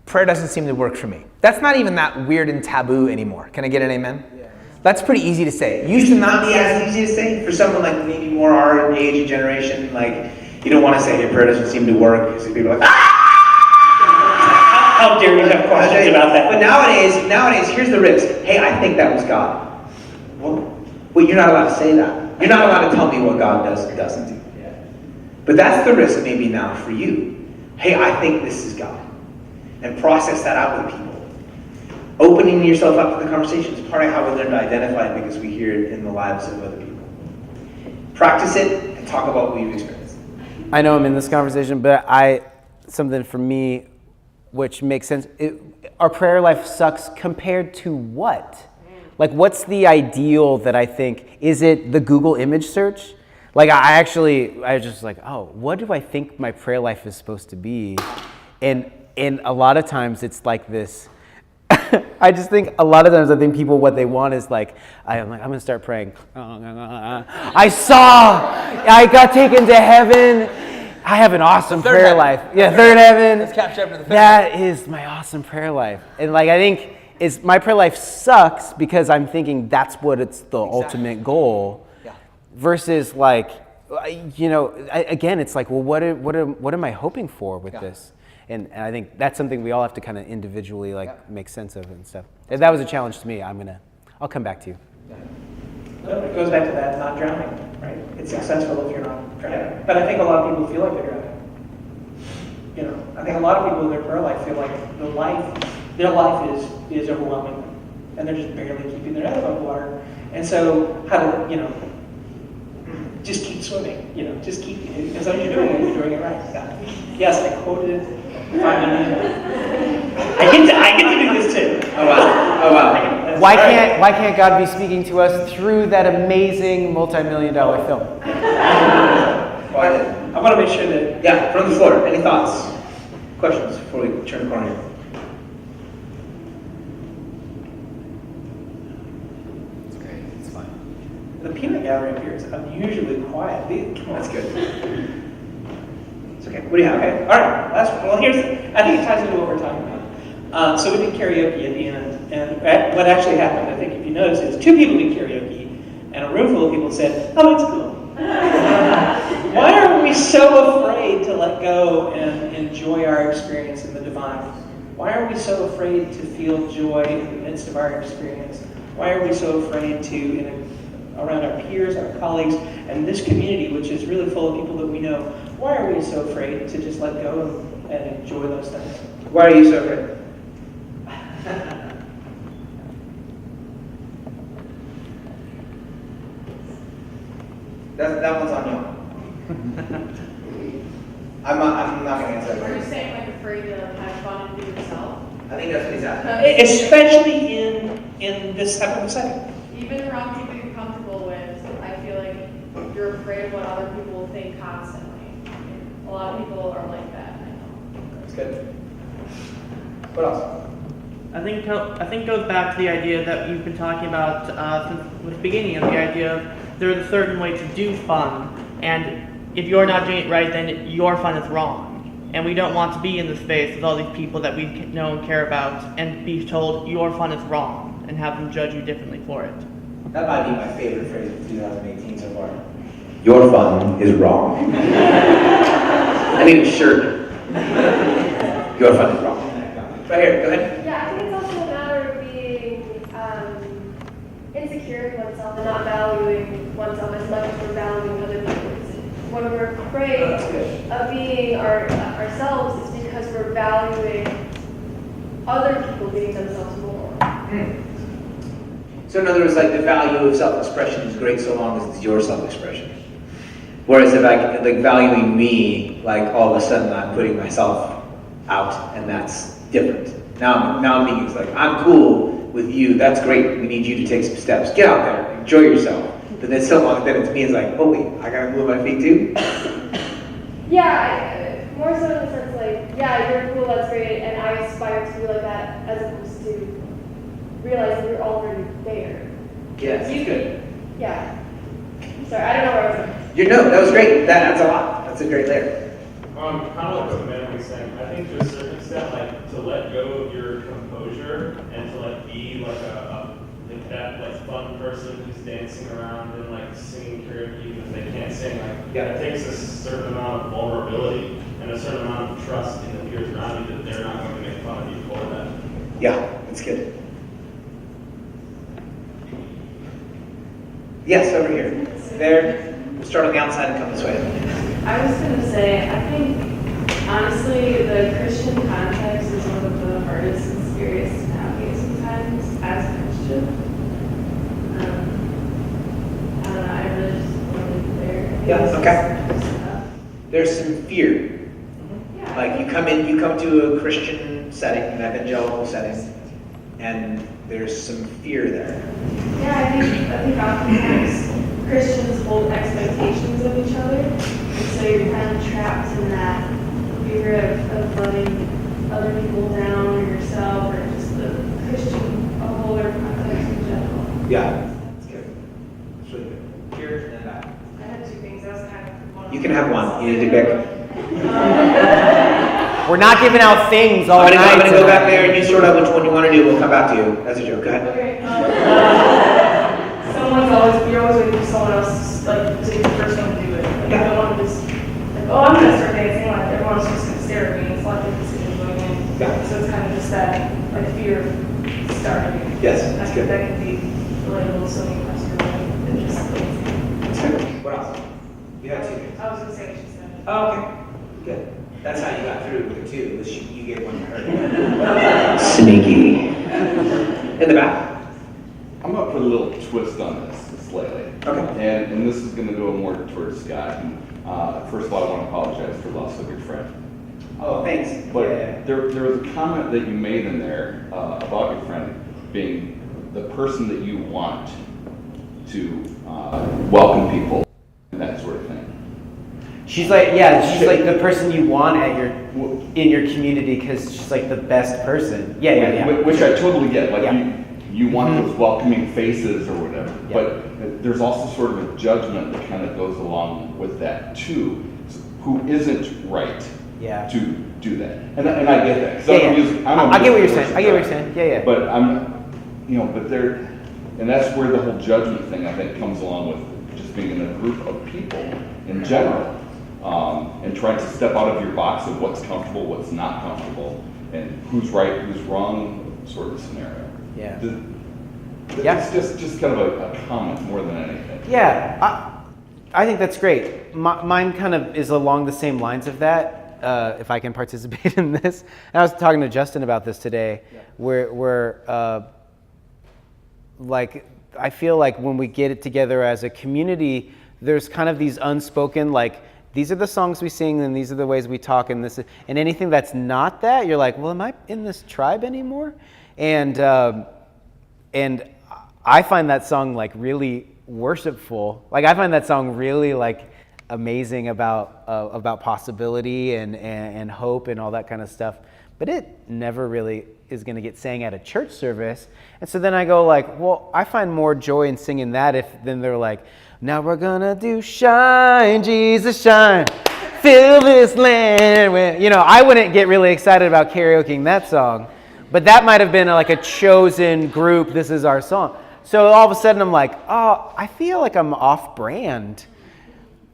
prayer doesn't seem to work for me. That's not even that weird and taboo anymore. Can I get an amen? Yeah. That's pretty easy to say. It used to not be as easy to say for someone like maybe more our age and generation. Like, you don't want to say your prayer doesn't seem to work because people are like, How dare you have questions about that? But nowadays, here's the risk. Hey, I think that was God. Well, you're not allowed to say that. You're not allowed to tell me what God does and doesn't do. Yeah. But that's the risk maybe now for you. Hey, I think this is God. And process that out with people. Opening yourself up to the conversation is part of how we learn to identify it, because we hear it in the lives of other people. Practice it and talk about what you've experienced. I know I'm in this conversation, but something for me which makes sense. Our prayer life sucks compared to what? Like, what's the ideal that I think? Is it the Google image search? Like, I was just like, oh, what do I think my prayer life is supposed to be? And a lot of times it's like this, I just think a lot of times I think people what they want is like I'm gonna start praying. I got taken to heaven. I have an awesome prayer heaven. life. Yeah, third heaven. Let's capture up to the third That is my awesome prayer life. And like I think is my prayer life sucks because I'm thinking that's what it's the ultimate goal. Yeah. Versus like again it's like, well, what am I hoping for with this? And I think that's something we all have to kind of individually make sense of and stuff. If that was a challenge to me, I'll come back to you. No, it goes back to that not drowning, right? It's successful if you're not drowning. But I think a lot of people feel like they're drowning. I think a lot of people in their prayer life feel like their life is overwhelming them, and they're just barely keeping their head above water. And so, how to just keep swimming. Just keep, as long as you're doing it right. Yeah. Yes, I quoted 5 million. I get to do this too. Oh wow. Why can't God be speaking to us through that amazing multi-million-dollar film? I want to make sure that From the floor. Any thoughts, questions before we turn the corner? It's great. It's fun. the peanut gallery up here is unusually quiet. Come on. That's good. It's okay. What do you have? Okay. All right. I think it ties into what we're talking about. So we did karaoke at the end, and what actually happened, I think if you notice, is 2 people did karaoke, and a room full of people said, "Oh, it's cool." Why are we so afraid to let go and enjoy our experience in the divine? Why are we so afraid to feel joy in the midst of our experience? Why are we so afraid to, around our peers, our colleagues, and this community, which is really full of people that we know, why are we so afraid to just let go and enjoy those things? Why are you so afraid? That one's on you. I'm not going to answer that. Are you saying like afraid to have fun and be yourself? I think that's what he's asking. Especially in this type of a setting. Even around people you're comfortable with, I feel like you're afraid of what other people will think constantly. And a lot of people are like that, I know. That's good. What else? I think it goes back to the idea that you've been talking about since the beginning of the idea of there's a certain way to do fun, and if you're not doing it right, then your fun is wrong. And we don't want to be in the space with all these people that we know and care about and be told your fun is wrong and have them judge you differently for it. That might be my favorite phrase of 2018 so far. Your fun is wrong. I need a shirt. Your fun is wrong. Right here, go ahead. Yeah, I think it's also a matter of being insecure in oneself and not valuing oneself as much as we're valuing other people. When we're afraid of being ourselves, it's because we're valuing other people being themselves more. So in other words, like the value of self-expression is great so long as it's your self-expression. Whereas if I like valuing me, like all of a sudden I'm putting myself out, and that's different. Now I'm being like, I'm cool with you, that's great, we need you to take some steps. Get out there, enjoy yourself. But then so long, then it's me, it's like, oh wait, I gotta move my feet too? Yeah, more so in the sense like, yeah, you're cool, that's great, and I aspire to be like that, as opposed to realizing you're already there. Yes, You good. Yeah. Sorry, I don't know where I was going. No, that was great. That's a lot. That's a great layer. Kind of like what Matt was saying. I think to a certain extent, like to let go of your composure and to like be like that like fun person who's dancing around and like singing karaoke even if they can't sing. Like it takes a certain amount of vulnerability and a certain amount of trust in the peers around you that they're not going to make fun of you for that. Yeah, that's good. Yes, over here. There. We'll start on the outside and come this way. I was going to say, I think, honestly, the Christian context is one of the hardest and scariest to navigate sometimes as a Christian. I don't know, I really just want to be there. Yeah, okay. There's some fear. Yeah. Like you come to a Christian setting, an evangelical setting, and there's some fear there. Yeah, I think oftentimes Christians hold expectations of each other, and so you're kind of trapped in that fear of letting other people down or yourself or just the Christian You can have one. You need to pick. We're not giving out things all night. I'm gonna go back there and you sort out which one you want to do. We'll come back to you. That's a joke. Go ahead. Okay. You're always waiting for someone else like to be the first one to do it. Like, I don't want to just like, oh, I'm gonna start dancing. Like everyone else is just gonna stare at me. It's like the decision going in. Yeah. So it's kind of just that like fear of starting. Yes, that's good. That can be relatable to so many questions and just dancing. That's good. What else? You had two. I was gonna say what she said. Oh, okay. Good. That's how you got through with the two. Was you gave one to her. Sneaky. In the back. I'm going to put a little twist on this slightly. Okay. And this is going to go more towards Scott. And, first of all, I want to apologize for loss of a good friend. Oh, thanks. But Yeah. there was a comment that you made in there about your friend being the person that you want to welcome people and that sort of thing. She's like, yeah, she's like the person you want at in your community because she's like the best person. Yeah. Which I totally get. Like Yeah. you want those welcoming faces or whatever. Yeah. But there's also sort of a judgment that kind of goes along with that too. Who isn't right Yeah. to do that? And I get that. 'Cause Yeah, I get what you're saying. I get what you're saying. Yeah. But but there, and that's where the whole judgment thing I think comes along with just being in a group of people in general, and trying to step out of your box of what's comfortable, what's not comfortable, and who's right, who's wrong, sort of scenario. Yeah. It's just kind of a comment more than anything. Yeah, I think that's great. Mine kind of is along the same lines of that, if I can participate in this. And I was talking to Justin about this today, where like, I feel like when we get it together as a community, there's kind of these unspoken, like, these are the songs we sing and these are the ways we talk and and anything that's not that, you're like, well, am I in this tribe anymore? And I find that song like really worshipful. Like I find that song really like amazing about possibility and hope and all that kind of stuff. But it never really is going to get sang at a church service. And so then I go like, well, I find more joy in singing that if then they're like, now we're gonna do shine, Jesus shine, fill this land. I wouldn't get really excited about karaokeing that song. But that might have been like a chosen group, this is our song. So all of a sudden I'm like, oh, I feel like I'm off brand.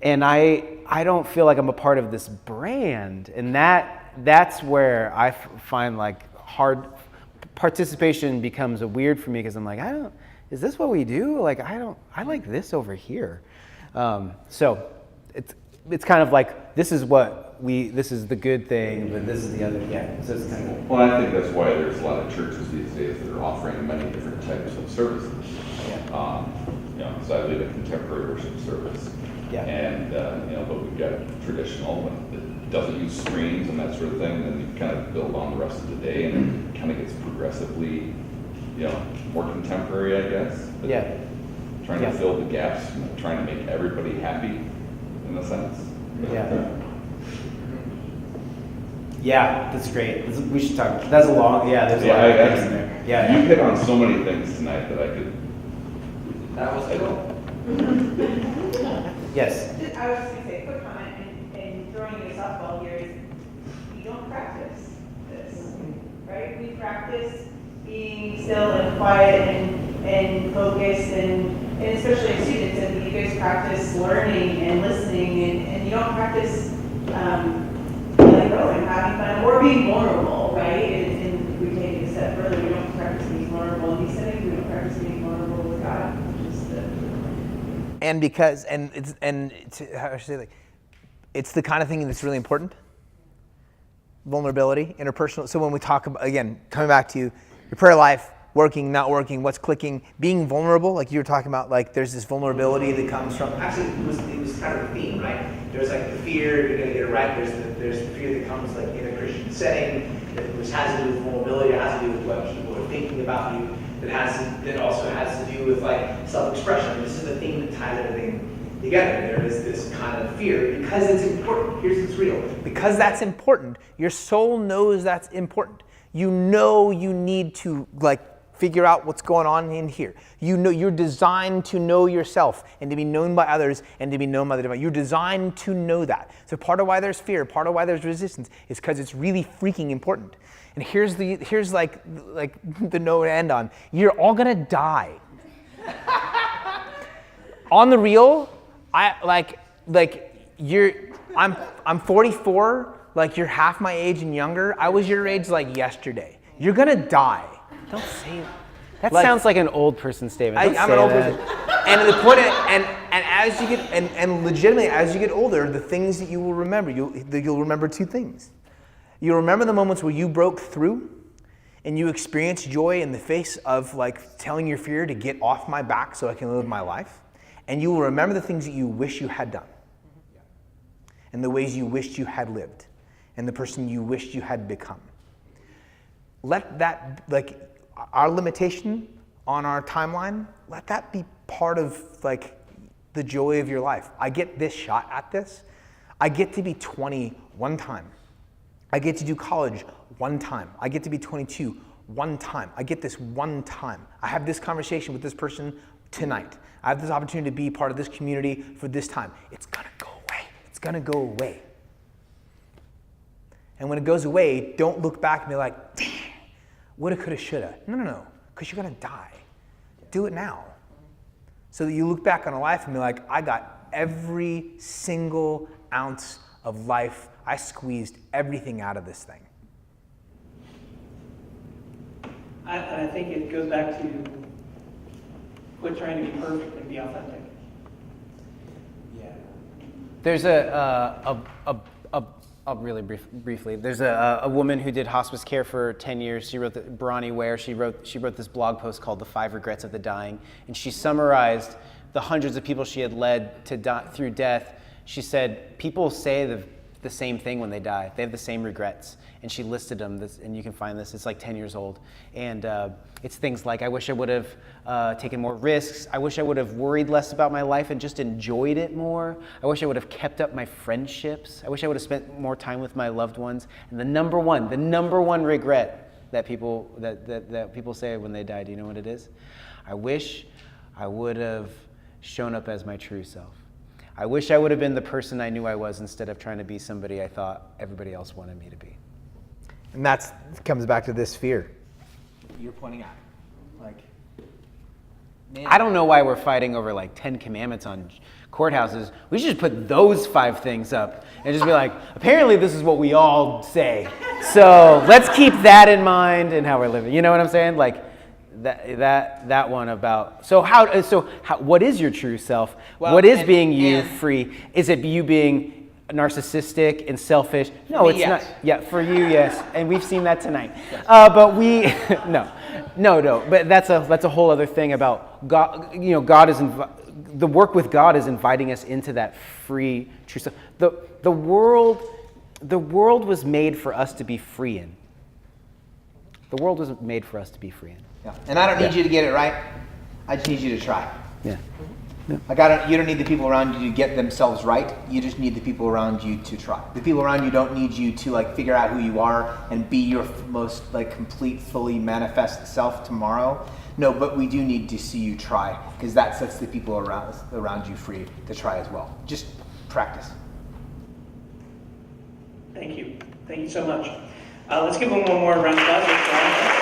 And I don't feel like I'm a part of this brand. And that's where I find like hard participation becomes a weird for me because I'm like, is this what we do? Like, I like this over here. So it's kind of like, this is the good thing, but this is the other, yeah. So it's kind of. Well, I think that's why there's a lot of churches these days that are offering many different types of services. Yeah. So I lead a contemporary worship service. Yeah. And, but we've got traditional that doesn't use screens and that sort of thing, and you kind of build on the rest of the day, and it kind of gets progressively, more contemporary, I guess. But Yeah. Trying to fill the gaps, trying to make everybody happy, in a sense. Yeah. Yeah, that's great. We should talk. That's a long. Yeah, there's a lot of things in there. Yeah. You hit on so many things tonight that I could. That was cool. Yes. I was just going to say a quick comment, and throwing in a softball here is we don't practice this, right? We practice being still and quiet and focused, and especially as students, and you guys practice learning and listening, and you don't practice letting go and having fun or being vulnerable, right? And we take it a step further. We don't practice being vulnerable in these settings. We don't practice being vulnerable with God. And because, how should I say, like, it's the kind of thing that's really important. Vulnerability, interpersonal. So when we talk about, again, coming back to your prayer life, working, not working, what's clicking, being vulnerable, like you were talking about, like there's this vulnerability that comes from. Actually, it was kind of a theme, right? There's like the fear you're gonna get it right. There's the fear that comes like in a Christian setting, which has to do with vulnerability, it has to do with what people are thinking about you. That also has to do with like self-expression. This is the thing that ties everything together. There is this kind of fear because it's important. Here's what's real. Because that's important. Your soul knows that's important. You know you need to like figure out what's going on in here. You know, you're designed to know yourself and to be known by others and to be known by the divine. You're designed to know that. So part of why there's fear, part of why there's resistance is because it's really freaking important. And here's like the note to end on. You're all gonna die. On the real, I'm 44. Like, you're half my age and younger. I was your age like yesterday. You're gonna die. Don't say that. That sounds like an old person statement. I'm an old person. And the point, and as you get, and legitimately, as you get older, the things that you will remember, you'll remember two things. You'll remember the moments where you broke through, and you experienced joy in the face of like telling your fear to get off my back so I can live my life. And you will remember the things that you wish you had done, and the ways you wished you had lived, and the person you wished you had become. Let that, like, our limitation on our timeline, let that be part of like the joy of your life. I get this shot at this. I get to be 20 one time. I get to do college one time. I get to be 22 one time. I get this one time. I have this conversation with this person tonight. I have this opportunity to be part of this community for this time. It's gonna go away. It's gonna go away. And when it goes away, don't look back and be like, damn, woulda, coulda, shoulda. No, because you're gonna die. Do it now. So that you look back on a life and be like, I got every single ounce of life. I squeezed everything out of this thing. I think it goes back to quit trying to be perfect and be authentic. Yeah. There's really briefly. There's a woman who did hospice care for 10 years. She wrote Bronnie Ware. She wrote this blog post called "The 5 Regrets of the Dying," and she summarized the hundreds of people she had led to die through death. She said people say the same thing when they die. They have the same regrets, and she listed them. And you can find this. It's like 10 years old, and it's things like, I wish I would have taken more risks. I wish I would have worried less about my life and just enjoyed it more. I wish I would have kept up my friendships. I wish I would have spent more time with my loved ones. And the number one regret that people that people say when they die, do you know what it is? I wish I would have shown up as my true self. I wish I would have been the person I knew I was instead of trying to be somebody I thought everybody else wanted me to be. And that comes back to this fear you're pointing out. Like, man, I don't know why we're fighting over like 10 commandments on courthouses. We should just put those 5 things up and just be like, apparently this is what we all say. So let's keep that in mind in how we're living. You know what I'm saying? Like that one about, what is your true self? Well, what is being you free? Is it you being narcissistic and selfish? No, it's yes. not. Yeah, for you, yes. And we've seen that tonight. But we, no. But that's a whole other thing about God. You know, the work with God is inviting us into that free, true self. The world was made for us to be free in. The world was made for us to be free in. Yeah. And I don't need you to get it right. I just need you to try. Yeah. Like you don't need the people around you to get themselves right. You just need the people around you to try. The people around you don't need you to like figure out who you are and be your most like complete, fully manifest self tomorrow. No, but we do need to see you try, because that sets the people around you free to try as well. Just practice. Thank you so much. Let's give them one more round of applause.